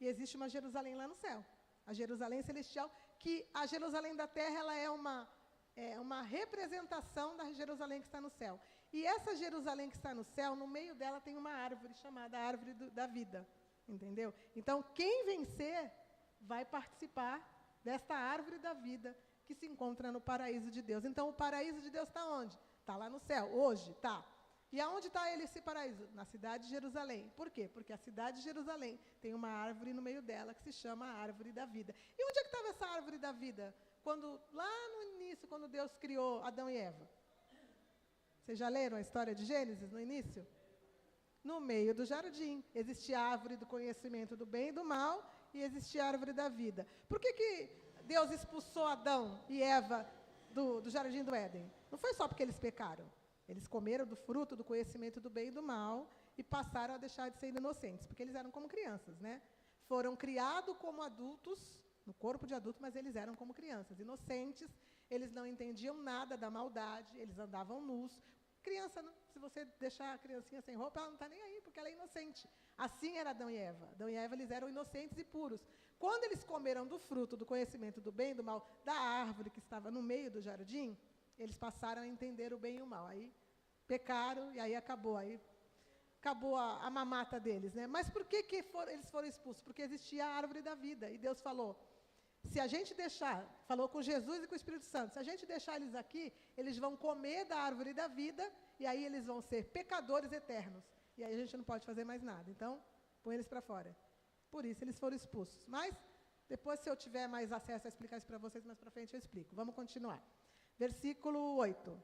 e existe uma Jerusalém lá no céu. A Jerusalém celestial, que a Jerusalém da terra ela é uma representação da Jerusalém que está no céu. E essa Jerusalém que está no céu, no meio dela tem uma árvore chamada árvore da vida, entendeu? Então, quem vencer vai participar desta árvore da vida que se encontra no paraíso de Deus. Então, o paraíso de Deus está onde? Está lá no céu, hoje, está. E aonde está esse paraíso? Na cidade de Jerusalém. Por quê? Porque a cidade de Jerusalém tem uma árvore no meio dela que se chama a árvore da vida. E onde é que estava essa árvore da vida? Lá no início, quando Deus criou Adão e Eva. Vocês já leram a história de Gênesis no início? No meio do jardim. Existia a árvore do conhecimento do bem e do mal e existia a árvore da vida. Por que Deus expulsou Adão e Eva do jardim do Éden? Não foi só porque eles pecaram. Eles comeram do fruto do conhecimento do bem e do mal e passaram a deixar de ser inocentes, porque eles eram como crianças, né? Foram criados como adultos, no corpo de adulto, mas eles eram como crianças, inocentes, eles não entendiam nada da maldade, eles andavam nus. Criança, se você deixar a criancinha sem roupa, ela não está nem aí, porque ela é inocente. Assim era Adão e Eva. Adão e Eva, eles eram inocentes e puros. Quando eles comeram do fruto do conhecimento do bem e do mal, da árvore que estava no meio do jardim, eles passaram a entender o bem e o mal. Aí pecaram e aí acabou. Aí acabou a mamata deles, né? Mas por que eles foram expulsos? Porque existia a árvore da vida. E Deus falou, se a gente deixar, falou com Jesus e com o Espírito Santo, se a gente deixar eles aqui, eles vão comer da árvore da vida e aí eles vão ser pecadores eternos. E aí a gente não pode fazer mais nada. Então, põe eles para fora. Por isso eles foram expulsos. Mas, depois, se eu tiver mais acesso a explicar isso para vocês, mais para frente eu explico. Vamos continuar. Versículo 8.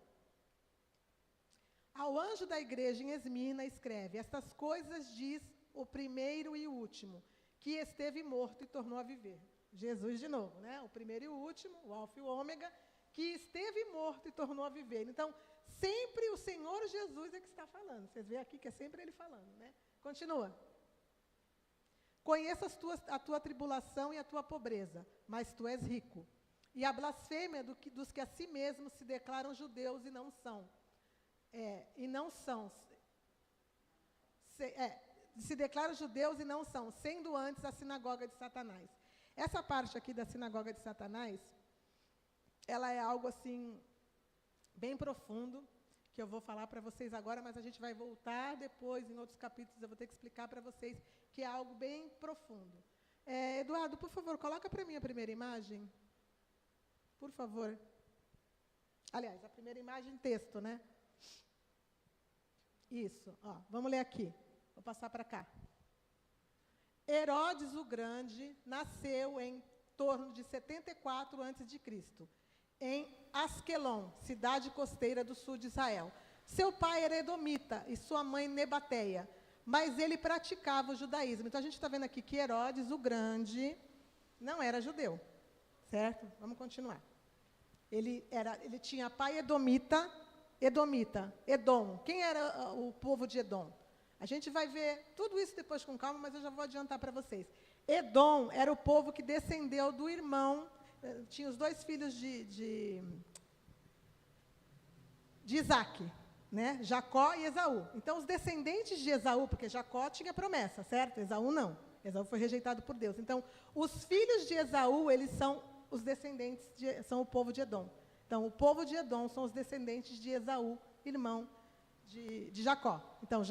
Ao anjo da igreja em Esmina escreve, estas coisas diz o primeiro e o último, que esteve morto e tornou a viver. Jesus de novo, né? O primeiro e o último, o alfa e o ômega, que esteve morto e tornou a viver. Então, sempre o Senhor Jesus é que está falando. Vocês veem aqui que é sempre Ele falando, né? Continua. Conheça a tua tribulação e a tua pobreza, mas tu és rico. E a blasfêmia dos que a si mesmos se declaram judeus e não são. Se declaram judeus e não são, sendo antes a sinagoga de Satanás. Essa parte aqui da sinagoga de Satanás, ela é algo assim, bem profundo, que eu vou falar para vocês agora, mas a gente vai voltar depois, em outros capítulos, eu vou ter que explicar para vocês, que é algo bem profundo. Eduardo, por favor, coloca para mim a primeira imagem. Por favor. Aliás, a primeira imagem, texto, né? Isso, ó, vamos ler aqui. Vou passar para cá. Herodes o Grande nasceu em torno de 74 a.C., em Asquelon, cidade costeira do sul de Israel. Seu pai era edomita e sua mãe Nebateia, mas ele praticava o judaísmo. Então, a gente está vendo aqui que Herodes o Grande não era judeu, certo? Vamos continuar. Ele tinha pai edomita, Edom. Quem era o povo de Edom? A gente vai ver tudo isso depois com calma, mas eu já vou adiantar para vocês. Edom era o povo que descendeu do irmão, tinha os dois filhos de Isaac, né? Jacó e Esaú. Então, os descendentes de Esaú, porque Jacó tinha promessa, certo? Esaú não. Esaú foi rejeitado por Deus. Então, os filhos de Esaú, eles são os descendentes, são o povo de Edom. Então, o povo de Edom são os descendentes de Esaú, irmão de Jacó. Então,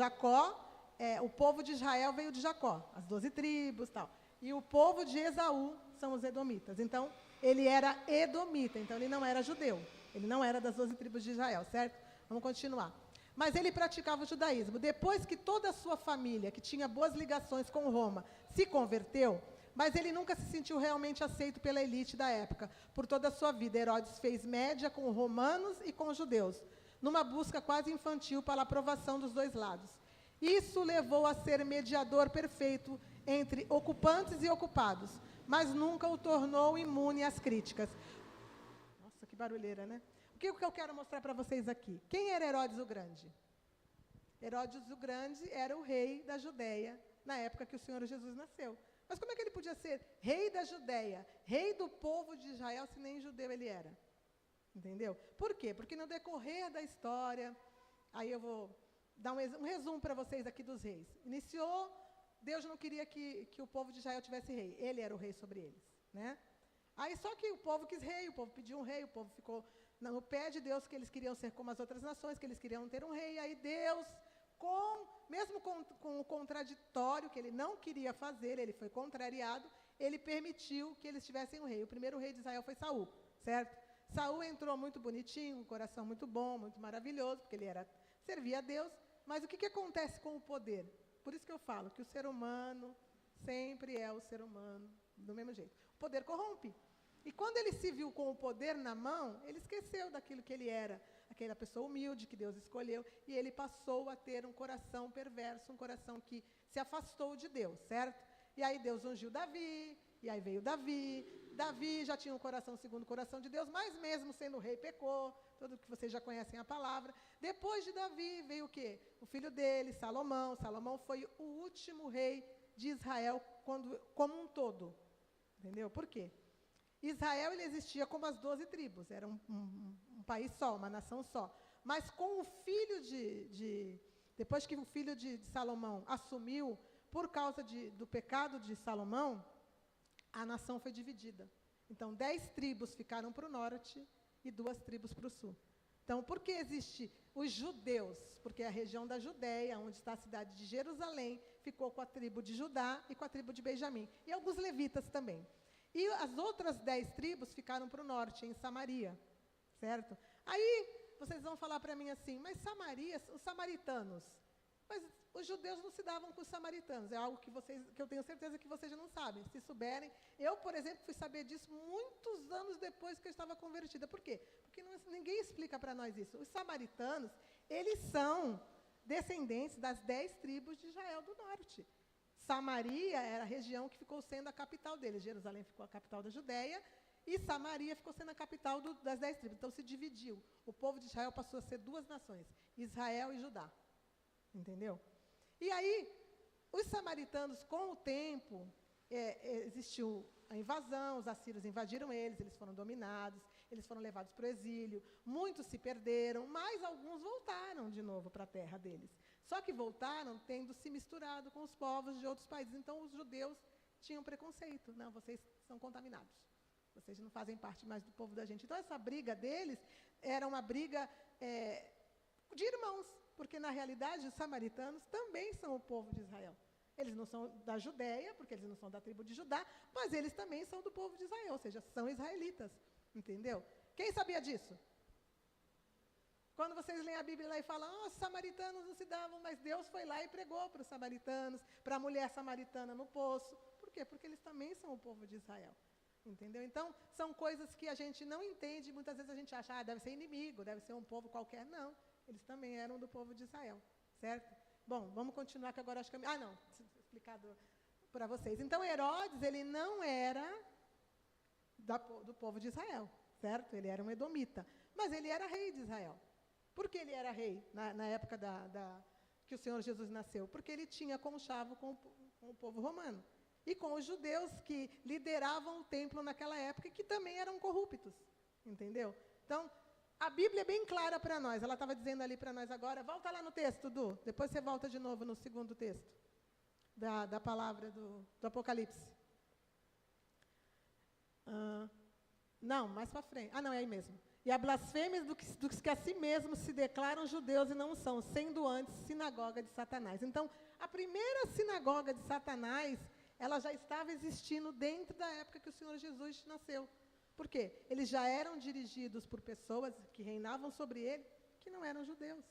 o povo de Israel veio de Jacó, as 12 tribos e tal. E o povo de Esaú são os edomitas. Então, ele era edomita, então ele não era judeu. Ele não era das 12 tribos de Israel, certo? Vamos continuar. Mas ele praticava o judaísmo. Depois que toda a sua família, que tinha boas ligações com Roma, se converteu, mas ele nunca se sentiu realmente aceito pela elite da época. Por toda a sua vida, Herodes fez média com romanos e com judeus, numa busca quase infantil pela aprovação dos dois lados. Isso levou a ser mediador perfeito entre ocupantes e ocupados, mas nunca o tornou imune às críticas. Nossa, que barulheira, né? O que eu quero mostrar para vocês aqui? Quem era Herodes o Grande? Herodes o Grande era o rei da Judéia, na época que o Senhor Jesus nasceu. Mas como é que ele podia ser rei da Judéia, rei do povo de Israel, se nem judeu ele era? Entendeu? Por quê? Porque no decorrer da história, aí eu vou dar um resumo para vocês aqui dos reis. Iniciou, Deus não queria que o povo de Israel tivesse rei. Ele era o rei sobre eles, né? Aí só que o povo quis rei, o povo pediu um rei, o povo ficou no pé de Deus que eles queriam ser como as outras nações, que eles queriam ter um rei. Aí Deus, mesmo com o contraditório, que ele não queria fazer, ele foi contrariado, ele permitiu que eles tivessem um rei. O primeiro rei de Israel foi Saul, certo? Saul entrou muito bonitinho, com um coração muito bom, muito maravilhoso, porque ele servia a Deus. Mas o que acontece com o poder? Por isso que eu falo que o ser humano sempre é o ser humano, do mesmo jeito. O poder corrompe. E quando ele se viu com o poder na mão, ele esqueceu daquilo que ele era, aquela pessoa humilde que Deus escolheu, e ele passou a ter um coração perverso, um coração que se afastou de Deus, certo? E aí Deus ungiu Davi, e aí veio Davi. Davi já tinha um coração segundo o coração de Deus, mas mesmo sendo rei, pecou, tudo que vocês já conhecem a palavra. Depois de Davi veio o quê? O filho dele, Salomão. Salomão foi o último rei de Israel como um todo. Entendeu? Por quê? Israel ele existia como as 12 tribos, era um país só, uma nação só. Mas com o filho depois que o filho de Salomão assumiu, por causa do pecado de Salomão, a nação foi dividida. Então, 10 tribos ficaram para o norte e 2 tribos para o sul. Então, por que existe os judeus? Porque a região da Judéia, onde está a cidade de Jerusalém, ficou com a tribo de Judá e com a tribo de Benjamim. E alguns levitas também. E as outras 10 tribos ficaram para o norte, em Samaria, certo? Aí, vocês vão falar para mim assim, mas Samaria, os samaritanos, mas os judeus não se davam com os samaritanos, é algo que eu tenho certeza que vocês já não sabem. Se souberem, eu, por exemplo, fui saber disso muitos anos depois que eu estava convertida. Por quê? Porque ninguém explica para nós isso. Os samaritanos, eles são descendentes das 10 tribos de Israel do norte. Samaria era a região que ficou sendo a capital deles. Jerusalém ficou a capital da Judéia e Samaria ficou sendo a capital das 10 tribos. Então, se dividiu. O povo de Israel passou a ser 2 nações, Israel e Judá. Entendeu? E aí, os samaritanos, com o tempo, existiu a invasão, os assírios invadiram eles foram dominados, eles foram levados para o exílio, muitos se perderam, mas alguns voltaram de novo para a terra deles. Só que voltaram tendo se misturado com os povos de outros países. Então, os judeus tinham preconceito. Não, vocês são contaminados. Vocês não fazem parte mais do povo da gente. Então, essa briga deles era uma briga de irmãos, porque, na realidade, os samaritanos também são o povo de Israel. Eles não são da Judéia, porque eles não são da tribo de Judá, mas eles também são do povo de Israel, ou seja, são israelitas. Entendeu? Quem sabia disso? Quando vocês leem a Bíblia lá e falam, os samaritanos não se davam, mas Deus foi lá e pregou para os samaritanos, para a mulher samaritana no poço. Por quê? Porque eles também são o povo de Israel. Entendeu? Então, são coisas que a gente não entende, muitas vezes a gente acha, deve ser inimigo, deve ser um povo qualquer. Não, eles também eram do povo de Israel, certo? Bom, vamos continuar, que agora acho que... explicado para vocês. Então, Herodes, ele não era do povo de Israel, certo? Ele era um edomita, mas ele era rei de Israel. Por que ele era rei na época que o Senhor Jesus nasceu? Porque ele tinha conchavo com o povo romano e com os judeus que lideravam o templo naquela época e que também eram corruptos, entendeu? Então, a Bíblia é bem clara para nós. Ela estava dizendo ali para nós agora. Volta lá no texto, Du. Depois você volta de novo no segundo texto da palavra do Apocalipse. Não, mais para frente. Não, é aí mesmo. E a blasfêmia dos que a si mesmos se declaram judeus e não são, sendo antes sinagoga de Satanás. Então, a primeira sinagoga de Satanás, ela já estava existindo dentro da época que o Senhor Jesus nasceu. Por quê? Eles já eram dirigidos por pessoas que reinavam sobre ele, que não eram judeus,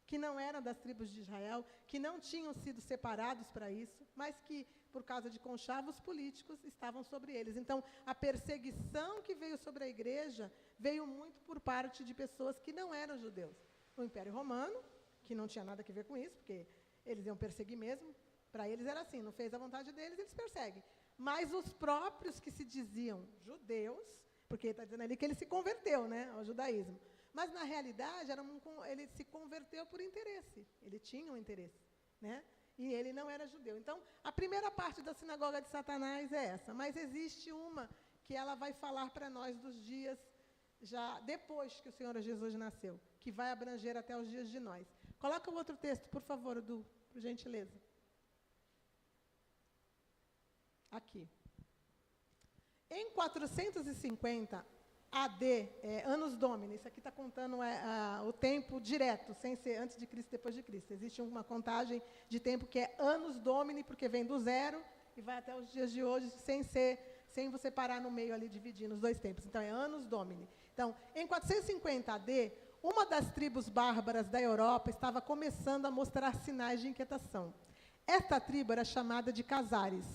que não eram das tribos de Israel, que não tinham sido separados para isso, mas que, por causa de conchavos políticos, estavam sobre eles. Então, a perseguição que veio sobre a igreja veio muito por parte de pessoas que não eram judeus. O Império Romano, que não tinha nada a ver com isso, porque eles iam perseguir mesmo, para eles era assim, não fez a vontade deles, eles perseguem. Mas os próprios que se diziam judeus, porque está dizendo ali que ele se converteu, né, ao judaísmo, mas, na realidade, ele se converteu por interesse. Ele tinha um interesse, né? E ele não era judeu. Então, a primeira parte da sinagoga de Satanás é essa. Mas existe uma que ela vai falar para nós dos dias já depois que o Senhor Jesus nasceu, que vai abranger até os dias de nós. Coloca o outro texto, por favor, Du, por gentileza. Aqui. Em 450 AD, Annus Domini, isso aqui está contando o tempo direto, sem ser antes de Cristo e depois de Cristo. Existe uma contagem de tempo que é Annus Domini, porque vem do zero e vai até os dias de hoje, sem você parar no meio ali, dividindo os dois tempos. Então, é Annus Domini. Então, em 450 AD, uma das tribos bárbaras da Europa estava começando a mostrar sinais de inquietação. Esta tribo era chamada de Casares.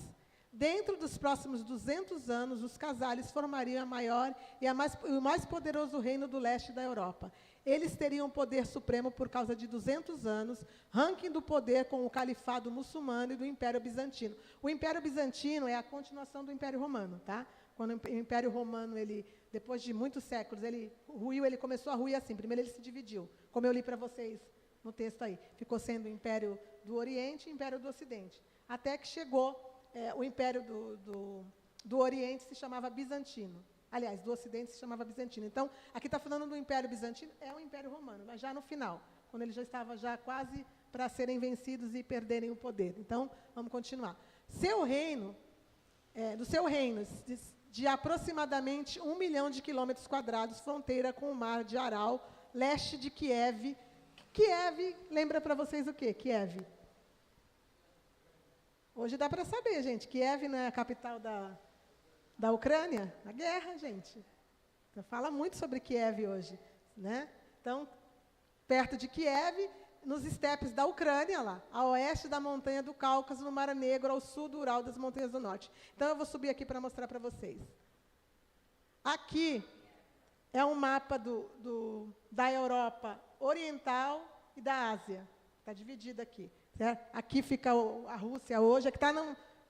Dentro dos próximos 200 anos, os Casares formariam a maior e o mais poderoso reino do leste da Europa. Eles teriam poder supremo por causa de 200 anos, ranking do poder com o califado muçulmano e do Império Bizantino. O Império Bizantino é a continuação do Império Romano, tá? Quando o Império Romano, depois de muitos séculos, ele começou a ruir assim. Primeiro ele se dividiu, como eu li para vocês no texto aí. Ficou sendo o Império do Oriente e o Império do Ocidente. Até que chegou o Império do Oriente, se chamava Bizantino. Aliás, do Ocidente se chamava Bizantino. Então, aqui está falando do Império Bizantino, é o Império Romano, mas já no final, quando ele já estava quase para serem vencidos e perderem o poder. Então, vamos continuar. Do seu reino, de aproximadamente 1 milhão de quilômetros quadrados, fronteira com o mar de Aral, leste de Kiev. Kiev, lembra para vocês o quê? Kiev. Hoje dá para saber, gente. Kiev não é a capital da Ucrânia? A guerra, gente. Então, fala muito sobre Kiev hoje, né? Então, perto de Kiev, nos estepes da Ucrânia, lá, a oeste da montanha do Cáucaso, no Mar Negro, ao sul do Ural, das montanhas do norte. Então, eu vou subir aqui para mostrar para vocês. Aqui é um mapa da Europa Oriental e da Ásia. Está dividido aqui. Certo? Aqui fica a Rússia hoje, aqui está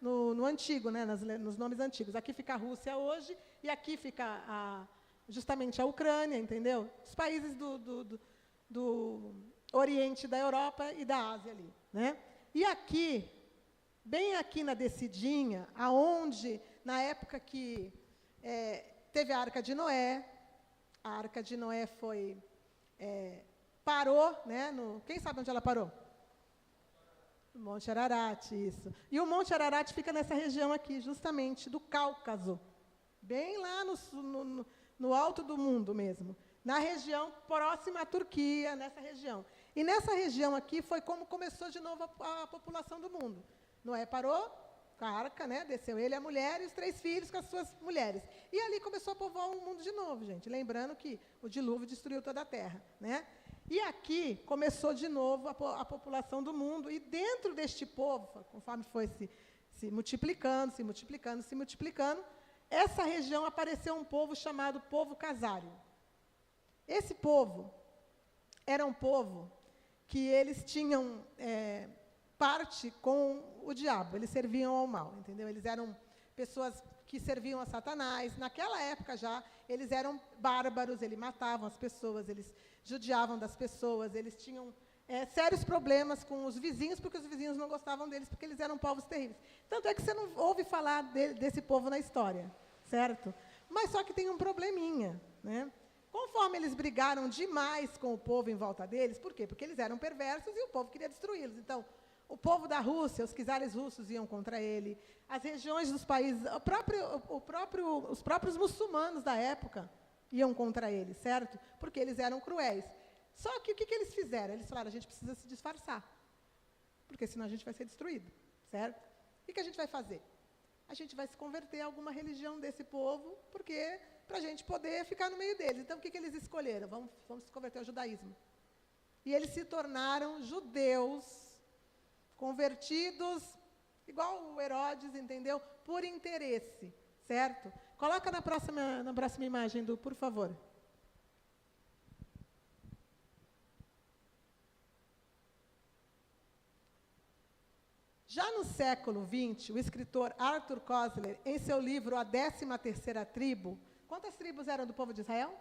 no antigo, né, nos nomes antigos. Aqui fica a Rússia hoje e aqui fica justamente a Ucrânia, entendeu? Os países do Oriente da Europa e da Ásia ali, né? E aqui, bem aqui na descidinha, aonde na época que teve a Arca de Noé, a Arca de Noé parou, né? Quem sabe onde ela parou? O Monte Ararat, isso. E o Monte Ararat fica nessa região aqui, justamente, do Cáucaso. Bem lá no alto do mundo mesmo. Na região próxima à Turquia, nessa região. E nessa região aqui foi como começou de novo a população do mundo. Noé parou com a arca, né? Desceu ele, a mulher e os 3 filhos com as suas mulheres. E ali começou a povoar o mundo de novo, gente. Lembrando que o dilúvio destruiu toda a terra, né? E aqui começou de novo a população do mundo, e dentro deste povo, conforme foi se multiplicando, essa região apareceu um povo chamado povo casário. Esse povo era um povo que eles tinham parte com o diabo, eles serviam ao mal, entendeu? Eles eram pessoas que serviam a Satanás. Naquela época já, eles eram bárbaros, eles matavam as pessoas, eles judiavam das pessoas, eles tinham sérios problemas com os vizinhos, porque os vizinhos não gostavam deles, porque eles eram povos terríveis. Tanto é que você não ouve falar desse povo na história, certo? Mas só que tem um probleminha, né? Conforme eles brigaram demais com o povo em volta deles, por quê? Porque eles eram perversos e o povo queria destruí-los. Então, o povo da Rússia, os czares russos iam contra ele, as regiões dos países, os próprios muçulmanos da época iam contra ele, certo? Porque eles eram cruéis. Só que o que eles fizeram? Eles falaram, a gente precisa se disfarçar, porque senão a gente vai ser destruído, certo? O que a gente vai fazer? A gente vai se converter a alguma religião desse povo, porque para a gente poder ficar no meio deles. Então, o que eles escolheram? Vamos se converter ao judaísmo. E eles se tornaram judeus, convertidos, igual o Herodes, entendeu? Por interesse, certo? Coloca na próxima imagem, por favor. Já no século XX, o escritor Arthur Koestler, em seu livro A 13ª Tribo, quantas tribos eram do povo de Israel?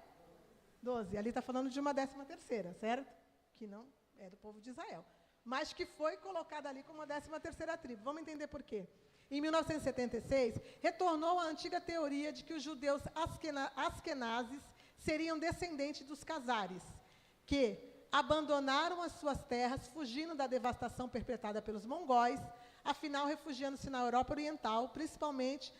12. Ali está falando de uma 13ª, certo? Que não é do povo de Israel, mas que foi colocada ali como a 13ª tribo. Vamos entender por quê. Em 1976, retornou a antiga teoria de que os judeus askenazes seriam descendentes dos casares, que abandonaram as suas terras, fugindo da devastação perpetrada pelos mongóis, afinal refugiando-se na Europa Oriental, principalmente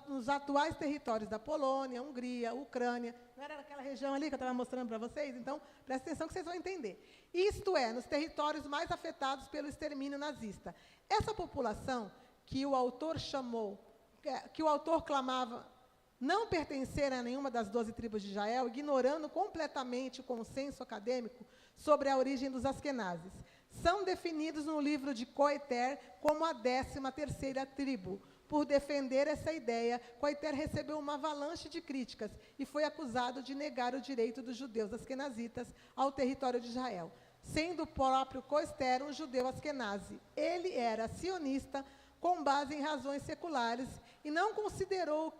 nos atuais territórios da Polônia, Hungria, Ucrânia. Não era aquela região ali que eu estava mostrando para vocês? Então, presta atenção que vocês vão entender. Isto é, nos territórios mais afetados pelo extermínio nazista. Essa população que o autor clamava não pertencer a nenhuma das 12 tribos de Israel, ignorando completamente o consenso acadêmico sobre a origem dos askenazes. São definidos no livro de Koiter como a 13ª tribo. Por defender essa ideia, Koiter recebeu uma avalanche de críticas e foi acusado de negar o direito dos judeus askenazitas ao território de Israel. Sendo o próprio Koiter um judeu askenazi, ele era sionista com base em razões seculares e não considerou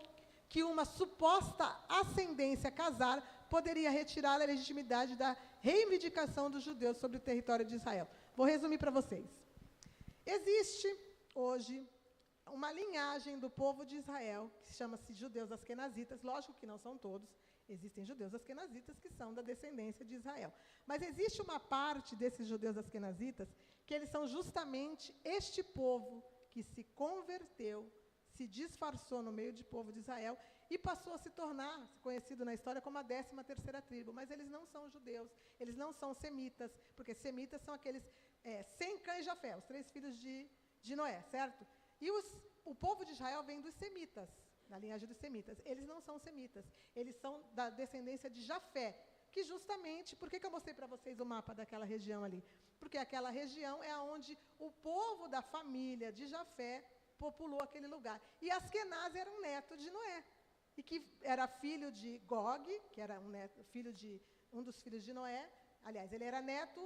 que uma suposta ascendência casar poderia retirar a legitimidade da reivindicação dos judeus sobre o território de Israel. Vou resumir para vocês. Existe, hoje, uma linhagem do povo de Israel, que chama-se judeus askenazitas, lógico que não são todos, existem judeus askenazitas que são da descendência de Israel. Mas existe uma parte desses judeus askenazitas que eles são justamente este povo que se converteu, se disfarçou no meio de povo de Israel e passou a se tornar conhecido na história como a 13ª tribo. Mas eles não são judeus, eles não são semitas, porque semitas são aqueles Sem, Cã e Jafé, os 3 filhos de Noé, certo? E o povo de Israel vem dos semitas, na linhagem dos semitas. Eles não são semitas, eles são da descendência de Jafé, que justamente, por que eu mostrei para vocês o mapa daquela região ali? Porque aquela região é onde o povo da família de Jafé populou aquele lugar. E Askenaz era um neto de Noé, e que era filho de Gog, que era um dos filhos de Noé. Aliás, ele era neto...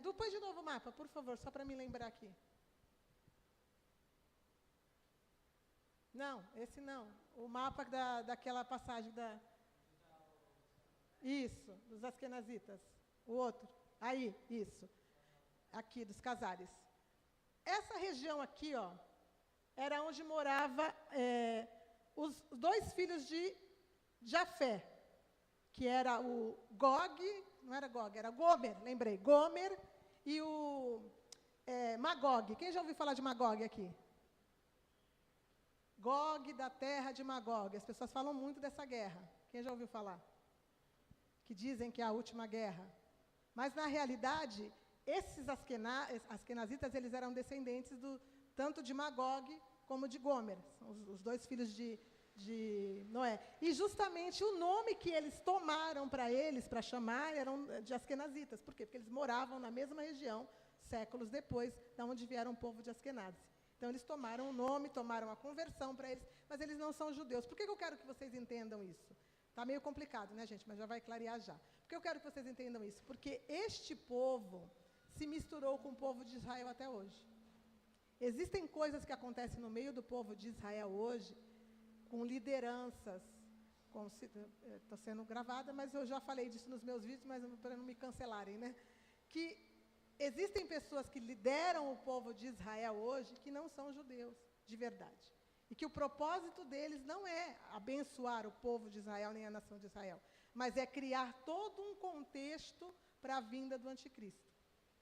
Depois de novo o mapa, por favor, só para me lembrar aqui. Não, esse não. O mapa daquela passagem da... Isso, dos askenazitas. O outro. Aí, isso. Aqui, dos casares. Essa região aqui, ó, era onde morava os 2 filhos de Jafé, que era o Gog, não era Gog, era Gomer, lembrei, Gomer, e o Magog. Quem já ouviu falar de Magog aqui? Gog da terra de Magog. As pessoas falam muito dessa guerra. Quem já ouviu falar? Que dizem que é a última guerra. Mas, na realidade, esses askenazitas, eles eram descendentes tanto de Magog como de Gomer, os 2 filhos de Noé. E justamente o nome que eles tomaram para eles, para chamar, eram de askenazitas. Por quê? Porque eles moravam na mesma região, séculos depois, da onde vieram o povo de Askenazi. Então, eles tomaram o nome, tomaram a conversão para eles, mas eles não são judeus. Por que eu quero que vocês entendam isso? Está meio complicado, né, gente? Mas já vai clarear já. Por que eu quero que vocês entendam isso? Porque este povo se misturou com o povo de Israel até hoje. Existem coisas que acontecem no meio do povo de Israel hoje, com lideranças, estou sendo gravada, mas eu já falei disso nos meus vídeos, mas para não me cancelarem, né? Que existem pessoas que lideram o povo de Israel hoje que não são judeus, de verdade. E que o propósito deles não é abençoar o povo de Israel, nem a nação de Israel, mas é criar todo um contexto para a vinda do anticristo.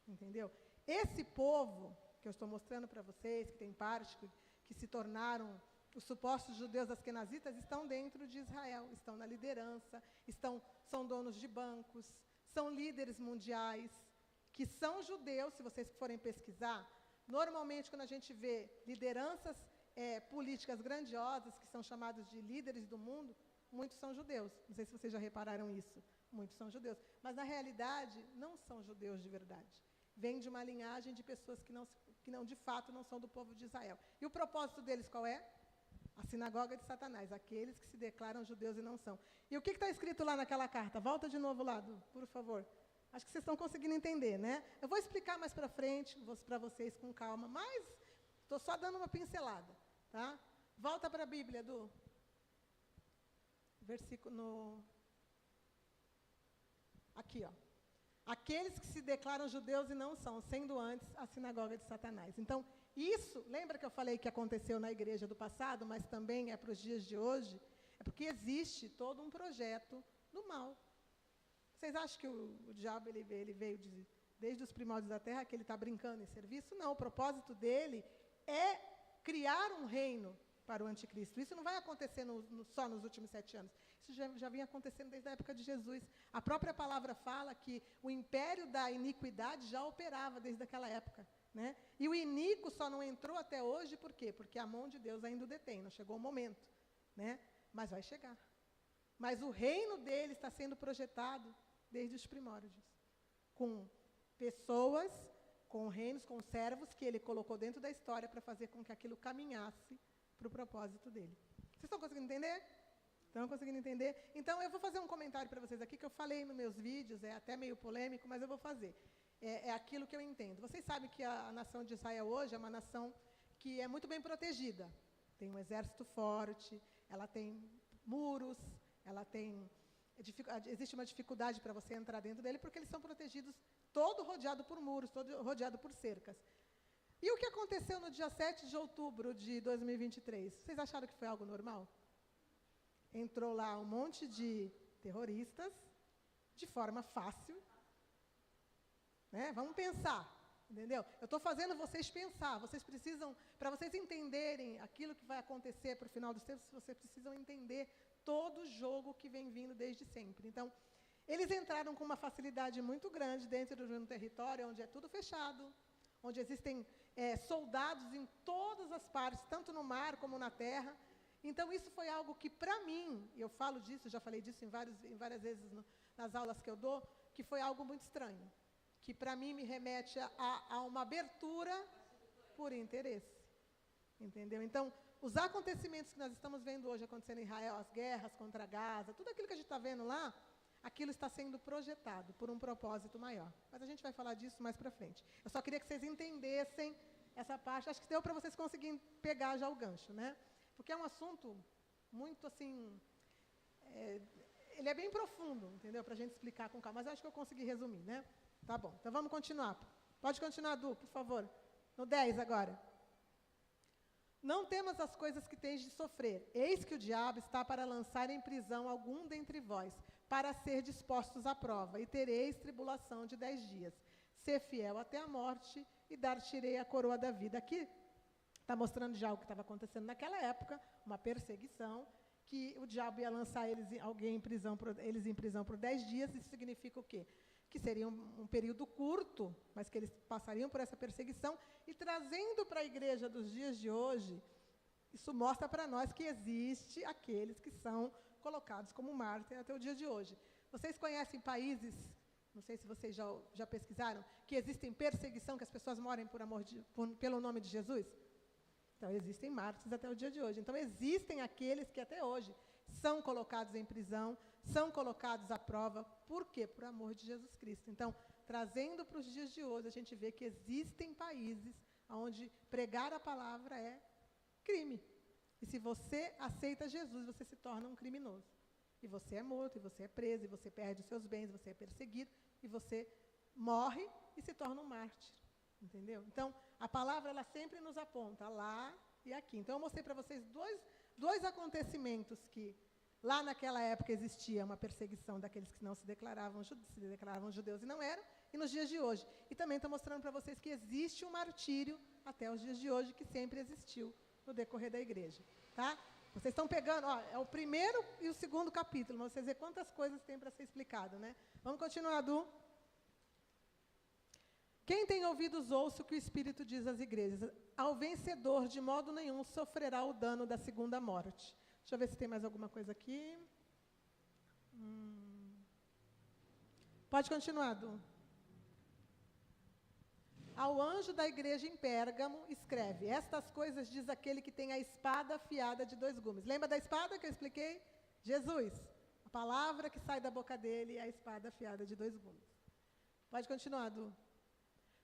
Entendeu? Esse povo que eu estou mostrando para vocês, que tem parte, que se tornaram os supostos judeus askenazitas, estão dentro de Israel, estão na liderança, são donos de bancos, são líderes mundiais, que são judeus. Se vocês forem pesquisar, normalmente quando a gente vê lideranças políticas grandiosas, que são chamados de líderes do mundo, muitos são judeus. Não sei se vocês já repararam isso. Muitos são judeus. Mas, na realidade, não são judeus de verdade. Vêm de uma linhagem de pessoas que não, de fato, não são do povo de Israel. E o propósito deles qual é? A sinagoga de Satanás, aqueles que se declaram judeus e não são. E o que está escrito lá naquela carta? Volta de novo lá, por favor. Acho que vocês estão conseguindo entender, né? Eu vou explicar mais para frente, para vocês com calma, mas estou só dando uma pincelada. Tá? Volta para a Bíblia, do versículo aqui, ó. Aqueles que se declaram judeus e não são, sendo antes a sinagoga de Satanás. Então, isso, lembra que eu falei que aconteceu na igreja do passado, mas também é para os dias de hoje? É porque existe todo um projeto do mal. Vocês acham que o diabo ele veio desde os primórdios da terra, que ele está brincando em serviço. Não, o propósito dele é criar um reino para o anticristo. Isso não vai acontecer só nos últimos 7 anos. Isso já vinha acontecendo desde a época de Jesus. A própria palavra fala que o império da iniquidade já operava desde aquela época. Né? E o iníquo só não entrou até hoje, por quê? Porque a mão de Deus ainda o detém, não chegou o momento. Né? Mas vai chegar. Mas o reino dele está sendo projetado desde os primórdios, com pessoas, com reinos, com servos que ele colocou dentro da história para fazer com que aquilo caminhasse para o propósito dele. Vocês estão conseguindo entender? Estão conseguindo entender? Então, eu vou fazer um comentário para vocês aqui, que eu falei nos meus vídeos, é até meio polêmico, mas eu vou fazer. É aquilo que eu entendo. Vocês sabem que a nação de Israel hoje é uma nação que é muito bem protegida. Tem um exército forte, ela tem muros, ela tem... Existe uma dificuldade para você entrar dentro dele, porque eles são protegidos, todo rodeado por muros, todo rodeado por cercas. E o que aconteceu no dia 7 de outubro de 2023? Vocês acharam que foi algo normal? Entrou lá um monte de terroristas, de forma fácil. Né? Vamos pensar, entendeu? Eu estou fazendo vocês pensar. Vocês precisam, para vocês entenderem aquilo que vai acontecer para o final dos tempos, vocês precisam entender todo o jogo que vem vindo desde sempre. Então, eles entraram com uma facilidade muito grande dentro de um território onde é tudo fechado, onde existem soldados em todas as partes, tanto no mar como na terra. Então, isso foi algo que, para mim, eu falo disso, já falei disso em várias vezes nas aulas que eu dou, que foi algo muito estranho, que, para mim, me remete a uma abertura por interesse. Entendeu? Então, os acontecimentos que nós estamos vendo hoje acontecendo em Israel, as guerras contra Gaza, tudo aquilo que a gente está vendo lá, aquilo está sendo projetado por um propósito maior. Mas a gente vai falar disso mais para frente. Eu só queria que vocês entendessem essa parte. Acho que deu para vocês conseguirem pegar já o gancho, né? Porque é um assunto muito, assim... ele é bem profundo, entendeu? Para a gente explicar com calma. Mas eu acho que eu consegui resumir, né? Tá bom. Então, vamos continuar. Pode continuar, Du, por favor. No 10 agora. Não temas as coisas que tens de sofrer. Eis que o diabo está para lançar em prisão algum dentre vós, para ser dispostos à prova, e tereis tribulação de 10 dias. Ser fiel até a morte, e dar-te-ei a coroa da vida. Aqui está mostrando já o que estava acontecendo naquela época, uma perseguição, que o diabo ia lançar eles em prisão por 10 dias. Isso significa o quê? Que seria um período curto, mas que eles passariam por essa perseguição, e trazendo para a igreja dos dias de hoje, isso mostra para nós que existe aqueles que são colocados como mártires até o dia de hoje. Vocês conhecem países, não sei se vocês já pesquisaram, que existem perseguição, que as pessoas morrem pelo nome de Jesus? Então, existem mártires até o dia de hoje. Então, existem aqueles que até hoje são colocados em prisão, são colocados à prova. Por quê? Por amor de Jesus Cristo. Então, trazendo para os dias de hoje, a gente vê que existem países onde pregar a palavra é crime. E se você aceita Jesus, você se torna um criminoso. E você é morto, e você é preso, e você perde os seus bens, você é perseguido, e você morre e se torna um mártir. Entendeu? Então, a palavra, ela sempre nos aponta lá e aqui. Então, eu mostrei para vocês dois acontecimentos que, lá naquela época, existia uma perseguição daqueles que não se declaravam judeus e não eram, e nos dias de hoje. E também estou mostrando para vocês que existe um martírio até os dias de hoje, que sempre existiu no decorrer da igreja. Tá? Vocês estão pegando, ó, é o primeiro e o segundo capítulo, mas vocês veem quantas coisas tem para ser explicado, né? Vamos continuar, Du. Quem tem ouvidos, ouça o que o Espírito diz às igrejas. Ao vencedor, de modo nenhum, sofrerá o dano da segunda morte. Deixa eu ver se tem mais alguma coisa aqui. Pode continuar, Du. Ao anjo da igreja em Pérgamo, escreve: estas coisas diz aquele que tem a espada afiada de 2 gumes. Lembra da espada que eu expliquei? Jesus. A palavra que sai da boca dele é a espada afiada de 2 gumes. Pode continuar, Du.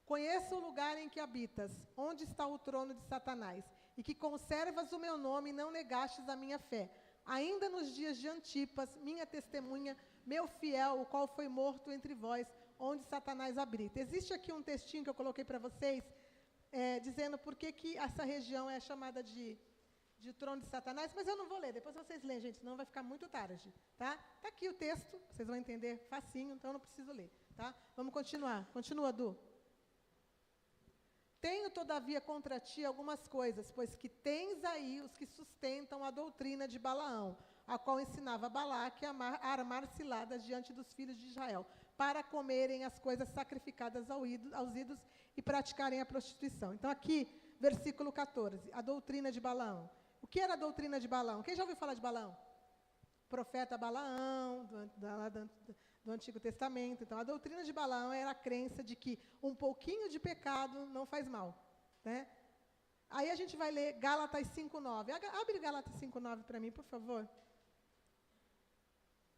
Conheço o lugar em que habitas, onde está o trono de Satanás, e que conservas o meu nome e não negastes a minha fé. Ainda nos dias de Antipas, minha testemunha, meu fiel, o qual foi morto entre vós, onde Satanás habita. Existe aqui um textinho que eu coloquei para vocês, dizendo por que essa região é chamada de trono de Satanás, mas eu não vou ler, depois vocês leem, gente, senão vai ficar muito tarde. Tá aqui o texto, vocês vão entender facinho, então eu não preciso ler. Tá? Vamos continuar. Continua, Du. Tenho, todavia, contra ti algumas coisas, pois que tens aí os que sustentam a doutrina de Balaão, a qual ensinava Balaque a armar ciladas diante dos filhos de Israel, para comerem as coisas sacrificadas aos ídolos e praticarem a prostituição. Então, aqui, versículo 14, a doutrina de Balaão. O que era a doutrina de Balaão? Quem já ouviu falar de Balaão? Profeta Balaão, do Antigo Testamento. Então, a doutrina de Balaão era a crença de que um pouquinho de pecado não faz mal. Né? Aí a gente vai ler Gálatas 5:9. Abre Gálatas 5:9 para mim, por favor.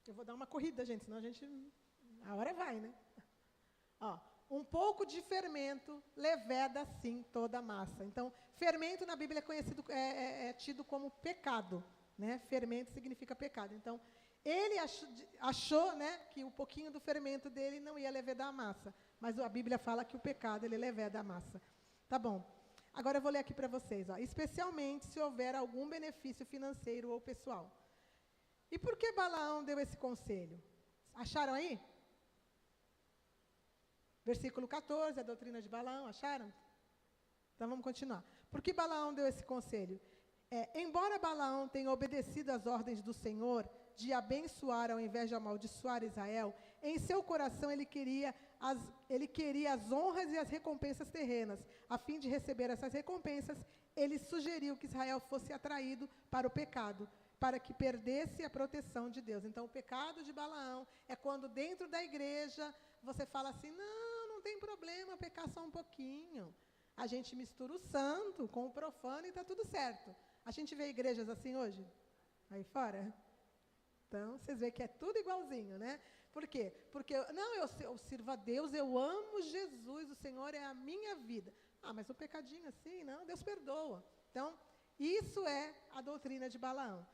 Eu vou dar uma corrida, gente, senão a hora vai, né? Ó, um pouco de fermento leveda, sim, toda a massa. Então, fermento na Bíblia é tido como pecado. Né? Fermento significa pecado. Então, ele achou, né, que um pouquinho do fermento dele não ia levedar a massa. Mas a Bíblia fala que o pecado, ele leveda a massa. Tá bom. Agora eu vou ler aqui para vocês. Ó. Especialmente se houver algum benefício financeiro ou pessoal. E por que Balaão deu esse conselho? Acharam aí? Versículo 14, a doutrina de Balaão. Acharam? Então vamos continuar. Por que Balaão deu esse conselho? Embora Balaão tenha obedecido às ordens do Senhor de abençoar ao invés de amaldiçoar Israel, em seu coração ele queria as honras e as recompensas terrenas. A fim de receber essas recompensas, ele sugeriu que Israel fosse atraído para o pecado, para que perdesse a proteção de Deus. Então, o pecado de Balaão é quando dentro da igreja você fala assim, não tem problema pecar só um pouquinho. A gente mistura o santo com o profano e está tudo certo. A gente vê igrejas assim hoje? Aí fora? Então, vocês veem que é tudo igualzinho, né? Por quê? Porque, eu sirvo a Deus, eu amo Jesus, o Senhor é a minha vida. Mas o pecadinho assim, não, Deus perdoa. Então, isso é a doutrina de Balaão.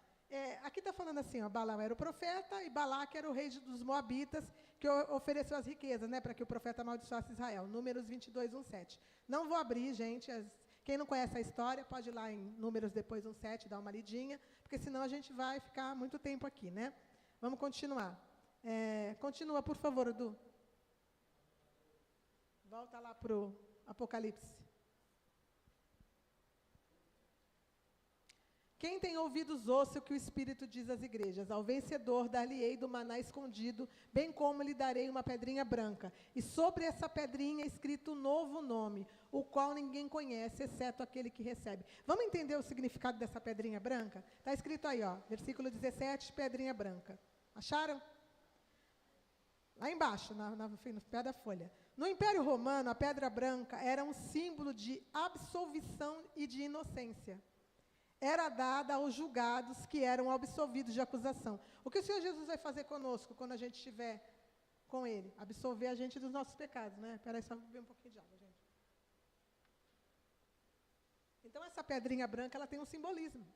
Aqui está falando assim, ó, Balaão era o profeta e Balaque era o rei dos Moabitas, que ofereceu as riquezas, né, para que o profeta amaldiçoasse Israel. Números 22, 1:7. Não vou abrir, gente, quem não conhece a história, pode ir lá em Números depois 1:7, dar uma lidinha, porque senão a gente vai ficar muito tempo aqui, né? Vamos continuar. Continua, por favor, Edu. Volta lá para o Apocalipse. Quem tem ouvidos, ouça o que o Espírito diz às igrejas. Ao vencedor dar-lhe-ei do maná escondido, bem como lhe darei uma pedrinha branca. E sobre essa pedrinha é escrito um novo nome, o qual ninguém conhece, exceto aquele que recebe. Vamos entender o significado dessa pedrinha branca? Está escrito aí, ó, versículo 17, pedrinha branca. Acharam? Lá embaixo, no pé da folha. No Império Romano, a pedra branca era um símbolo de absolvição e de inocência. Era dada aos julgados que eram absolvidos de acusação. O que o Senhor Jesus vai fazer conosco quando a gente estiver com Ele? Absolver a gente dos nossos pecados, né? Espera aí, só beber um pouquinho de água, gente. Então, essa pedrinha branca, ela tem um simbolismo,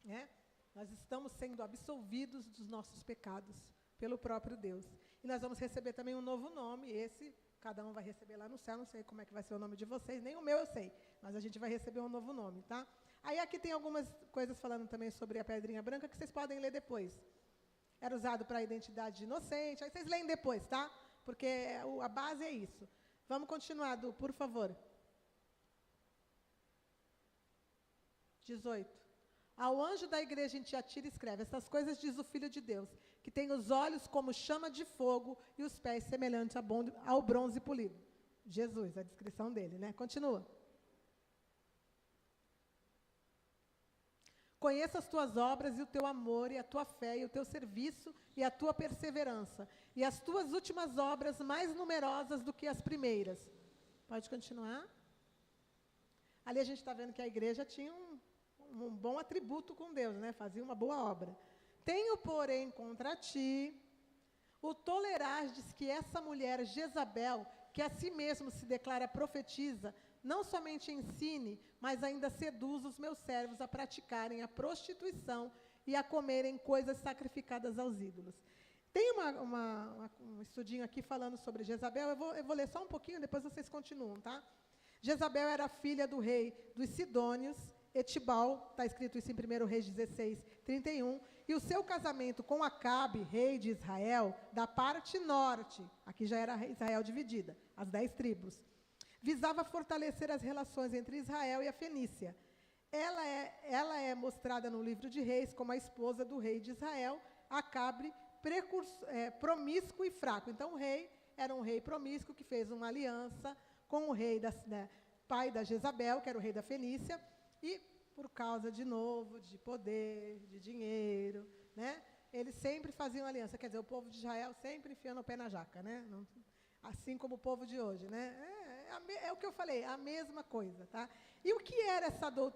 né? Nós estamos sendo absolvidos dos nossos pecados pelo próprio Deus. E nós vamos receber também um novo nome, cada um vai receber lá no céu, não sei como é que vai ser o nome de vocês, nem o meu eu sei, mas a gente vai receber um novo nome, tá? Aí aqui tem algumas coisas falando também sobre a pedrinha branca que vocês podem ler depois. Era usado para a identidade de inocente, aí vocês leem depois, tá? Porque a base é isso. Vamos continuar, Du, por favor. 18. Ao anjo da igreja em Tiatira escreve, essas coisas diz o Filho de Deus, que tem os olhos como chama de fogo e os pés semelhantes ao bronze polido. Jesus, a descrição dele, né? Continua. Conheça as tuas obras e o teu amor e a tua fé e o teu serviço e a tua perseverança e as tuas últimas obras mais numerosas do que as primeiras. Pode continuar? Ali a gente está vendo que a igreja tinha um bom atributo com Deus, né? Fazia uma boa obra. Tenho, porém, contra ti o tolerardes que essa mulher Jezabel, que a si mesmo se declara profetiza, não somente ensine, mas ainda seduz os meus servos a praticarem a prostituição e a comerem coisas sacrificadas aos ídolos. Tem um estudinho aqui falando sobre Jezabel, eu vou ler só um pouquinho, depois vocês continuam, tá? Jezabel era filha do rei dos Sidônios Etibal, está escrito isso em 1 Reis 16, 31, e o seu casamento com Acabe, rei de Israel, da parte norte, aqui já era Israel dividida, as 10 tribos, visava fortalecer as relações entre Israel e a Fenícia. Ela é mostrada no livro de Reis como a esposa do rei de Israel, Acabe, promíscuo e fraco. Então, o rei era um rei promíscuo que fez uma aliança com o rei pai da Jezabel, que era o rei da Fenícia, e por causa, de novo, de poder, de dinheiro, né, eles sempre faziam aliança. Quer dizer, o povo de Israel sempre enfiando o pé na jaca, né? Não, assim como o povo de hoje, né? É o que eu falei, a mesma coisa, tá? E o que era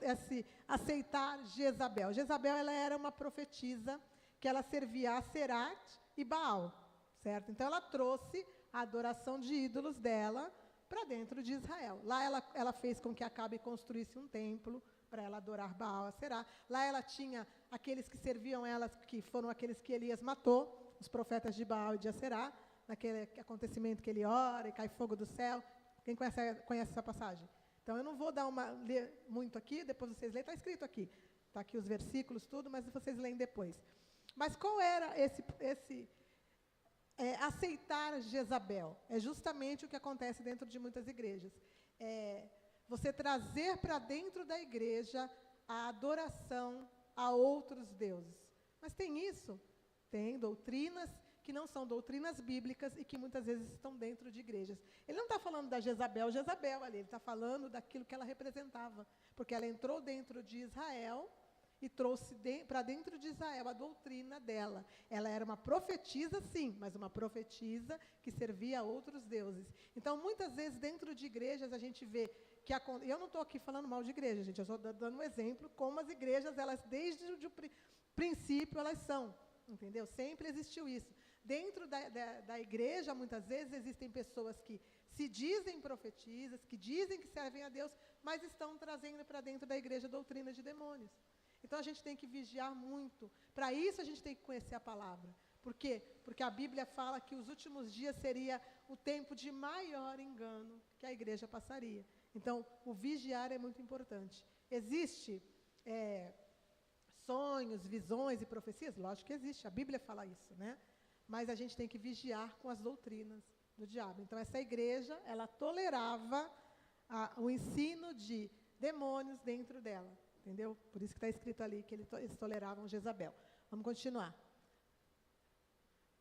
esse aceitar Jezabel? Jezabel, ela era uma profetisa que ela servia a Serat e Baal, certo? Então, ela trouxe a adoração de ídolos dela para dentro de Israel. Lá ela fez com que Acabe construísse um templo para ela adorar Baal, a Será. Lá ela tinha aqueles que serviam ela, que foram aqueles que Elias matou, os profetas de Baal e de Aserá, naquele acontecimento que ele ora e cai fogo do céu. Quem conhece essa passagem? Então, eu não vou ler muito aqui, depois vocês leem, está escrito aqui. Está aqui os versículos, tudo, mas vocês leem depois. Mas qual era aceitar Jezabel? É justamente o que acontece dentro de muitas igrejas. Você trazer para dentro da igreja a adoração a outros deuses. Mas tem isso? Tem doutrinas que não são doutrinas bíblicas e que muitas vezes estão dentro de igrejas. Ele não está falando da Jezabel ali, ele está falando daquilo que ela representava, porque ela entrou dentro de Israel e trouxe para dentro de Israel a doutrina dela. Ela era uma profetisa, sim, mas uma profetisa que servia a outros deuses. Então, muitas vezes, dentro de igrejas, a gente vê que... Eu não estou aqui falando mal de igreja, gente, eu estou dando um exemplo como as igrejas, elas, desde o princípio, elas são, entendeu? Sempre existiu isso. Dentro da igreja, muitas vezes, existem pessoas que se dizem profetisas, que dizem que servem a Deus, mas estão trazendo para dentro da igreja doutrina de demônios. Então, a gente tem que vigiar muito. Para isso, a gente tem que conhecer a palavra. Por quê? Porque a Bíblia fala que os últimos dias seria o tempo de maior engano que a igreja passaria. Então, o vigiar é muito importante. Existe sonhos, visões e profecias? Lógico que existe, a Bíblia fala isso, né? Mas a gente tem que vigiar com as doutrinas do diabo. Então, essa igreja, ela tolerava o ensino de demônios dentro dela. Entendeu? Por isso que está escrito ali que eles toleravam Jezabel. Vamos continuar.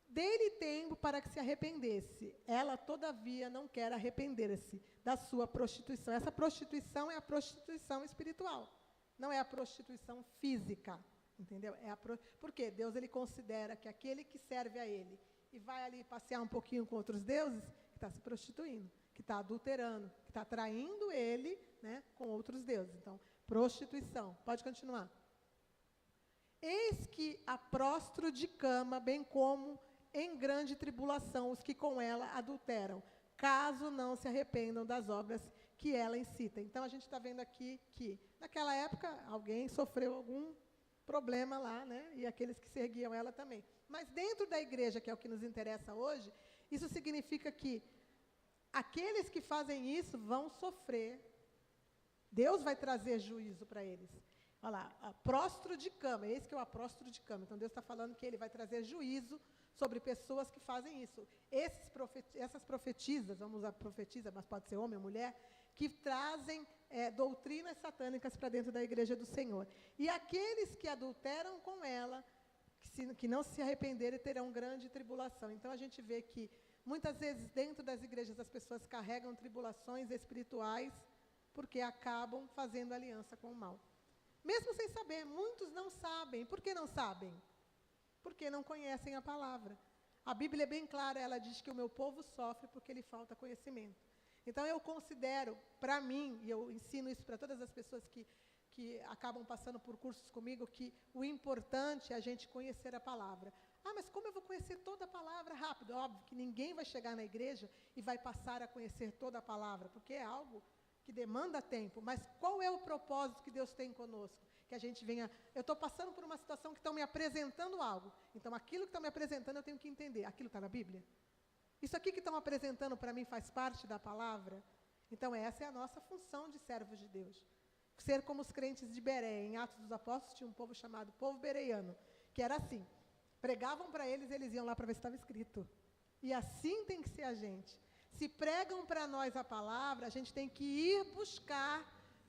Dele tempo para que se arrependesse. Ela, todavia, não quer arrepender-se da sua prostituição. Essa prostituição é a prostituição espiritual. Não é a prostituição física. Entendeu? Por quê? Deus, ele considera que aquele que serve a ele e vai ali passear um pouquinho com outros deuses, que está se prostituindo, que está adulterando, que está traindo ele, né, com outros deuses. Então, prostituição. Pode continuar. Eis que a prostro de cama, bem como em grande tribulação os que com ela adulteram, caso não se arrependam das obras que ela incita. Então, a gente está vendo aqui que, naquela época, alguém sofreu algum problema lá, né? E aqueles que seguiam ela também. Mas dentro da igreja, que é o que nos interessa hoje, isso significa que aqueles que fazem isso vão sofrer. Deus vai trazer juízo para eles. Olha lá, prostro de cama, esse que é o apóstolo de cama. Então, Deus está falando que ele vai trazer juízo sobre pessoas que fazem isso. Essas profetisas, vamos usar profetisa, mas pode ser homem ou mulher, que trazem doutrinas satânicas para dentro da igreja do Senhor. E aqueles que adulteram com ela, que não se arrependerem, terão grande tribulação. Então, a gente vê que, muitas vezes, dentro das igrejas, as pessoas carregam tribulações espirituais, porque acabam fazendo aliança com o mal. Mesmo sem saber, muitos não sabem. Por que não sabem? Porque não conhecem a palavra. A Bíblia é bem clara, ela diz que o meu povo sofre porque lhe falta conhecimento. Então, eu considero, para mim, e eu ensino isso para todas as pessoas que acabam passando por cursos comigo, que o importante é a gente conhecer a palavra. Ah, mas como eu vou conhecer toda a palavra rápido? Óbvio que ninguém vai chegar na igreja e vai passar a conhecer toda a palavra, porque é algo que demanda tempo. Mas qual é o propósito que Deus tem conosco? Que a gente venha... Eu estou passando por uma situação que estão me apresentando algo. Então, aquilo que estão me apresentando, eu tenho que entender. Aquilo está na Bíblia? Isso aqui que estão apresentando para mim faz parte da palavra? Então, essa é a nossa função de servos de Deus. ser como os crentes de Beré. Em Atos dos Apóstolos tinha um povo chamado povo bereiano, que era assim. Pregavam para eles, eles iam lá para ver se estava escrito. E assim tem que ser a gente. Se pregam para nós a palavra, a gente tem que ir buscar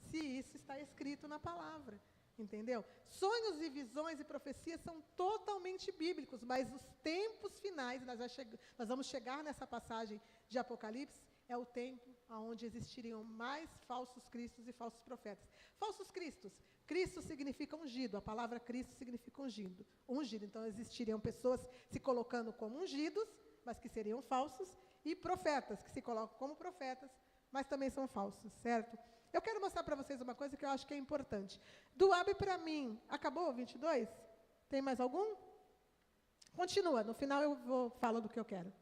se isso está escrito na palavra. Entendeu? Sonhos e visões e profecias são totalmente bíblicos, mas os tempos finais, nós vamos chegar nessa passagem de Apocalipse, é o tempo onde existiriam mais falsos cristos e falsos profetas. Falsos cristos. Cristo significa ungido, a palavra Cristo significa ungido. Ungido. Então, existiriam pessoas se colocando como ungidos, mas que seriam falsos, e profetas, que se colocam como profetas, mas também são falsos, certo? Eu quero mostrar para vocês uma coisa que eu acho que é importante. Do abre para mim, acabou o 22? Tem mais algum? Continua, no final eu falo do que eu quero.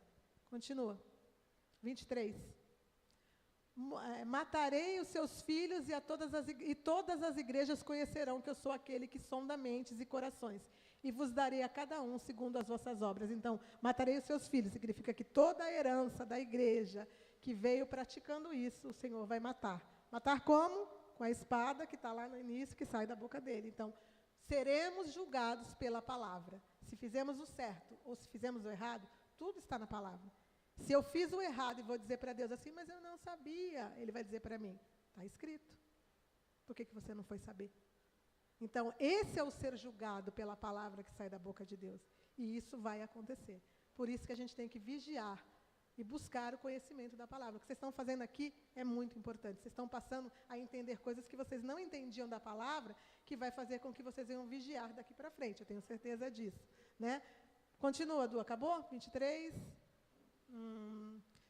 Continua. 23. Matarei os seus filhos e todas as igrejas conhecerão que eu sou aquele que sonda mentes e corações, e vos darei a cada um segundo as vossas obras. Então, matarei os seus filhos, significa que toda a herança da igreja que veio praticando isso, o Senhor vai matar. Matar como? Com a espada que está lá no início, que sai da boca dele. Então, seremos julgados pela palavra. Se fizemos o certo ou se fizemos o errado, tudo está na palavra. Se eu fiz o errado e vou dizer para Deus assim, mas eu não sabia, Ele vai dizer para mim, está escrito. Por que você não foi saber? Então, esse é o ser julgado pela palavra que sai da boca de Deus. E isso vai acontecer. Por isso que a gente tem que vigiar e buscar o conhecimento da palavra. O que vocês estão fazendo aqui é muito importante. Vocês estão passando a entender coisas que vocês não entendiam da palavra, que vai fazer com que vocês venham vigiar daqui para frente. Eu tenho certeza disso. Né? Continua, Du. Acabou? 23.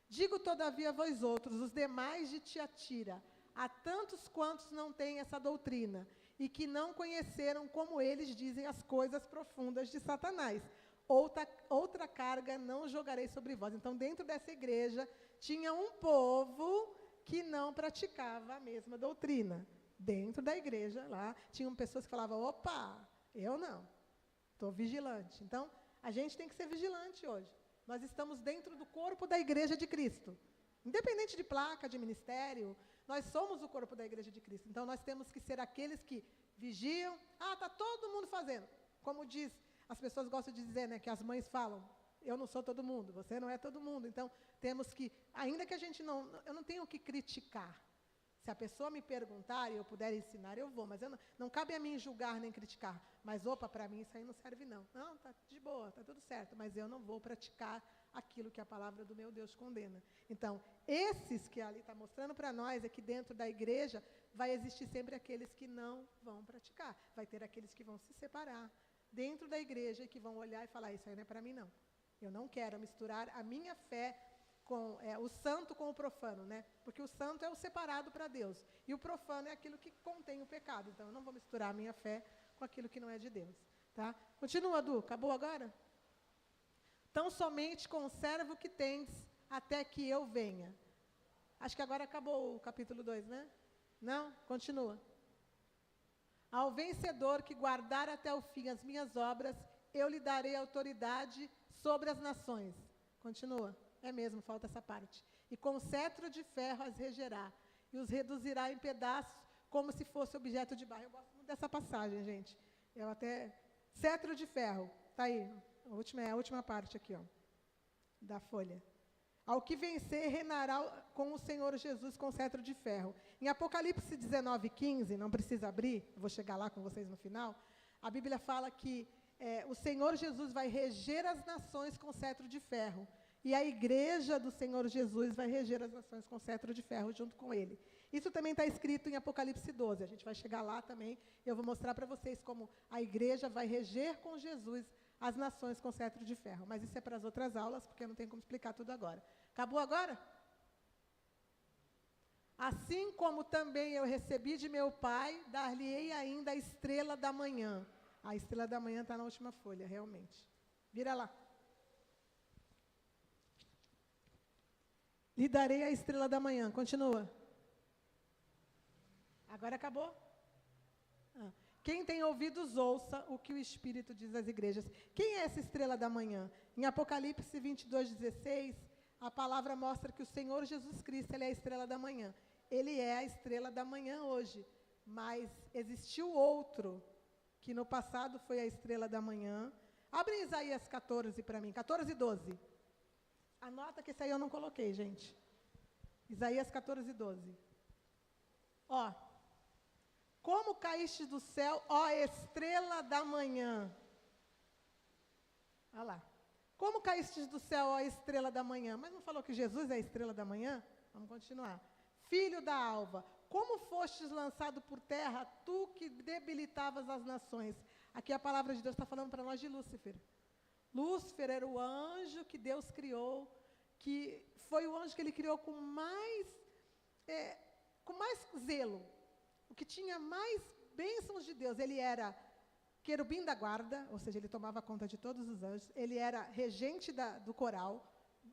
Digo, todavia, a vós outros, os demais de Tiatira, há tantos quantos não têm essa doutrina, e que não conheceram, como eles dizem, as coisas profundas de Satanás. Outra carga não jogarei sobre vós. Então, dentro dessa igreja, tinha um povo que não praticava a mesma doutrina. Dentro da igreja, lá, tinham pessoas que falavam, opa, eu não, estou vigilante. Então, a gente tem que ser vigilante hoje. Nós estamos dentro do corpo da igreja de Cristo. Independente de placa, de ministério, nós somos o corpo da igreja de Cristo. Então, nós temos que ser aqueles que vigiam. Ah, está todo mundo fazendo. Como diz, as pessoas gostam de dizer, né, que as mães falam, eu não sou todo mundo, você não é todo mundo. Então, temos que, ainda que a gente eu não tenho que criticar. Se a pessoa me perguntar e eu puder ensinar, eu vou. Mas não cabe a mim julgar nem criticar. Mas, opa, para mim isso aí não serve, não. Não, está de boa, está tudo certo. Mas eu não vou praticar aquilo que a palavra do meu Deus condena. Então, esses que ali está mostrando para nós é que dentro da igreja vai existir sempre aqueles que não vão praticar. Vai ter aqueles que vão se separar dentro da igreja e que vão olhar e falar, isso aí não é para mim, não. Eu não quero misturar a minha fé com o santo com o profano, né? Porque o santo é o separado para Deus. E o profano é aquilo que contém o pecado. Então, eu não vou misturar a minha fé com aquilo que não é de Deus. Tá? Continua, Du. Acabou agora? Tão somente conserva o que tens até que eu venha. Acho que agora acabou o capítulo 2, né? Não? Continua. Ao vencedor que guardar até o fim as minhas obras, eu lhe darei autoridade sobre as nações. Continua. É mesmo, falta essa parte. E com cetro de ferro as regerá, e os reduzirá em pedaços, como se fosse objeto de barro. Eu gosto muito dessa passagem, gente. Eu até... Cetro de ferro. Está aí. A última parte aqui, ó, da folha. Ao que vencer, reinará com o Senhor Jesus com cetro de ferro. Em Apocalipse 19:15, não precisa abrir, eu vou chegar lá com vocês no final, a Bíblia fala que o Senhor Jesus vai reger as nações com cetro de ferro. E a igreja do Senhor Jesus vai reger as nações com cetro de ferro junto com ele. Isso também está escrito em Apocalipse 12. A gente vai chegar lá também. Eu vou mostrar para vocês como a igreja vai reger com Jesus as nações com cetro de ferro. Mas isso é para as outras aulas, porque não tem como explicar tudo agora. Acabou agora? Assim como também eu recebi de meu Pai, dar-lhe-ei ainda a estrela da manhã. A estrela da manhã está na última folha, realmente. Vira lá. Lhe darei a estrela da manhã. Continua. Agora acabou? Quem tem ouvidos, ouça o que o Espírito diz às igrejas. Quem é essa estrela da manhã? Em Apocalipse 22:16, a palavra mostra que o Senhor Jesus Cristo ele é a estrela da manhã. Ele é a estrela da manhã hoje. mas existiu outro, que no passado foi a estrela da manhã. Abre Isaías 14 para mim, 14 e 12. Anota que esse aí eu não coloquei, gente. Isaías 14 e 12. Ó, como caíste do céu, ó estrela da manhã. Olha lá. Como caíste do céu, ó estrela da manhã? Mas não falou que Jesus é a estrela da manhã? Vamos continuar. Filho da alva, como fostes lançado por terra, tu que debilitavas as nações. Aqui a palavra de Deus está falando para nós de Lúcifer. Lúcifer era o anjo que Deus criou, que foi o anjo que ele criou com mais zelo, o que tinha mais bênçãos de Deus. Ele era querubim da guarda, ou seja, ele tomava conta de todos os anjos, ele era regente do coral,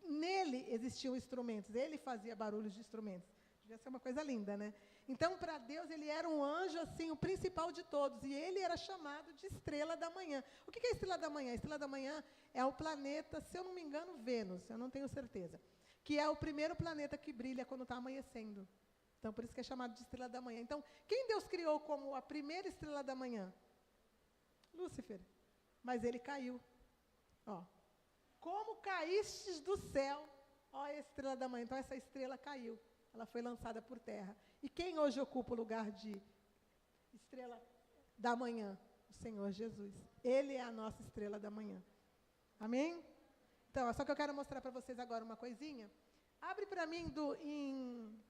nele existiam instrumentos, ele fazia barulhos de instrumentos. Devia ser uma coisa linda, né? Então, para Deus, ele era um anjo, assim, o principal de todos, e ele era chamado de estrela da manhã. O que é a estrela da manhã? A estrela da manhã é o planeta, se eu não me engano, Vênus, eu não tenho certeza, que é o primeiro planeta que brilha quando está amanhecendo. Então, por isso que é chamado de estrela da manhã. Então, quem Deus criou como a primeira estrela da manhã? Lúcifer. Mas ele caiu. Ó, como caístes do céu, ó estrela da manhã. Então, essa estrela caiu. Ela foi lançada por terra. E quem hoje ocupa o lugar de estrela da manhã? O Senhor Jesus. Ele é a nossa estrela da manhã. Amém? Então, só que eu quero mostrar para vocês agora uma coisinha. Abre para mim em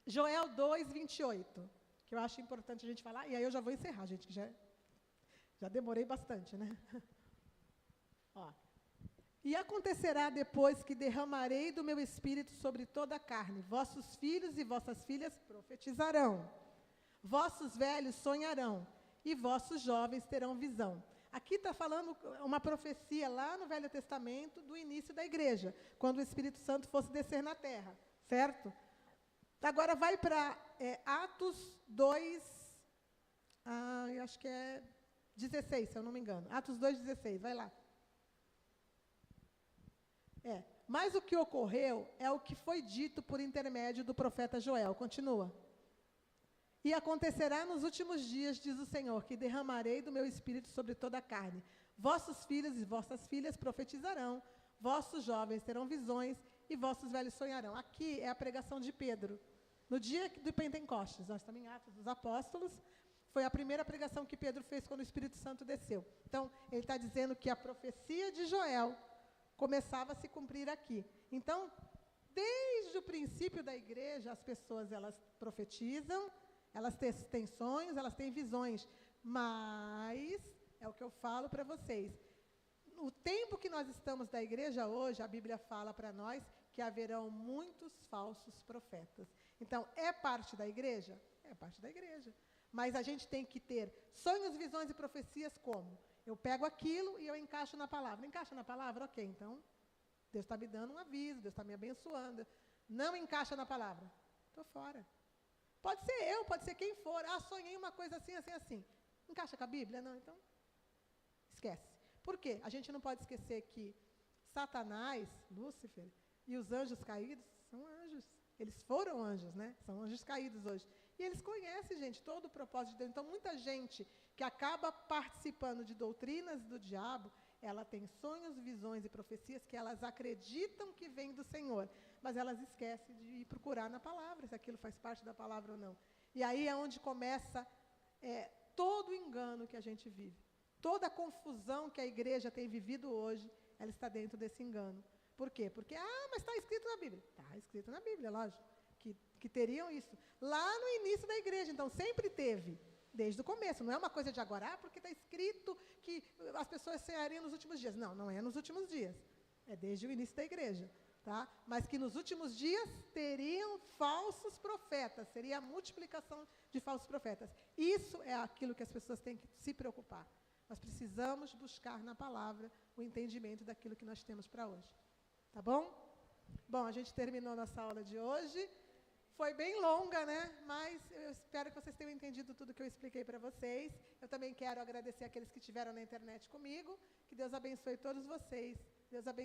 Joel 2, 28, que eu acho importante a gente falar. E aí eu já vou encerrar, gente, que já demorei bastante, né? Ó. E acontecerá depois que derramarei do meu espírito sobre toda a carne. Vossos filhos e vossas filhas profetizarão. Vossos velhos sonharão. E vossos jovens terão visão. Aqui está falando uma profecia lá no Velho Testamento do início da igreja, quando o Espírito Santo fosse descer na terra, certo? Agora vai para Atos 2, eu acho que é 16, se eu não me engano. Atos 2, 16, vai lá. Mas o que ocorreu é o que foi dito por intermédio do profeta Joel. Continua. E acontecerá nos últimos dias, diz o Senhor, que derramarei do meu espírito sobre toda a carne. Vossos filhos e vossas filhas profetizarão, vossos jovens terão visões e vossos velhos sonharão. Aqui é a pregação de Pedro. No dia do Pentecostes, nós estamos em Atos dos Apóstolos, foi a primeira pregação que Pedro fez quando o Espírito Santo desceu. Então, ele está dizendo que a profecia de Joel começava a se cumprir aqui. Então, desde o princípio da igreja, as pessoas elas profetizam, elas têm sonhos, elas têm visões, mas é o que eu falo para vocês. O tempo que nós estamos da igreja hoje, a Bíblia fala para nós que haverão muitos falsos profetas. Então, é parte da igreja? É parte da igreja. Mas a gente tem que ter sonhos, visões e profecias como? Eu pego aquilo e eu encaixo na palavra. Encaixa na palavra? Ok, então, Deus está me dando um aviso, Deus está me abençoando. Não encaixa na palavra? Estou fora. Pode ser eu, pode ser quem for. Sonhei uma coisa assim, assim, assim. Encaixa com a Bíblia? Não, então, esquece. Por quê? A gente não pode esquecer que Satanás, Lúcifer, e os anjos caídos são anjos. Eles foram anjos, né? São anjos caídos hoje. E eles conhecem, gente, todo o propósito de Deus. Então, muita gente que acaba participando de doutrinas do diabo, ela tem sonhos, visões e profecias que elas acreditam que vêm do Senhor, mas elas esquecem de ir procurar na palavra, se aquilo faz parte da palavra ou não. E aí é onde começa todo o engano que a gente vive. Toda a confusão que a igreja tem vivido hoje, ela está dentro desse engano. Por quê? Porque, mas está escrito na Bíblia. Está escrito na Bíblia, lógico, que teriam isso. Lá no início da igreja, então, sempre teve, desde o começo. Não é uma coisa de agora, porque está escrito que as pessoas sonhariam nos últimos dias. Não, não é nos últimos dias. É desde o início da igreja. Tá? Mas que nos últimos dias teriam falsos profetas, seria a multiplicação de falsos profetas. Isso é aquilo que as pessoas têm que se preocupar. Nós precisamos buscar na palavra o entendimento daquilo que nós temos para hoje. Tá bom? Bom, a gente terminou nossa aula de hoje. Foi bem longa, né? Mas eu espero que vocês tenham entendido tudo que eu expliquei para vocês. Eu também quero agradecer aqueles que estiveram na internet comigo. Que Deus abençoe todos vocês. Deus abençoe.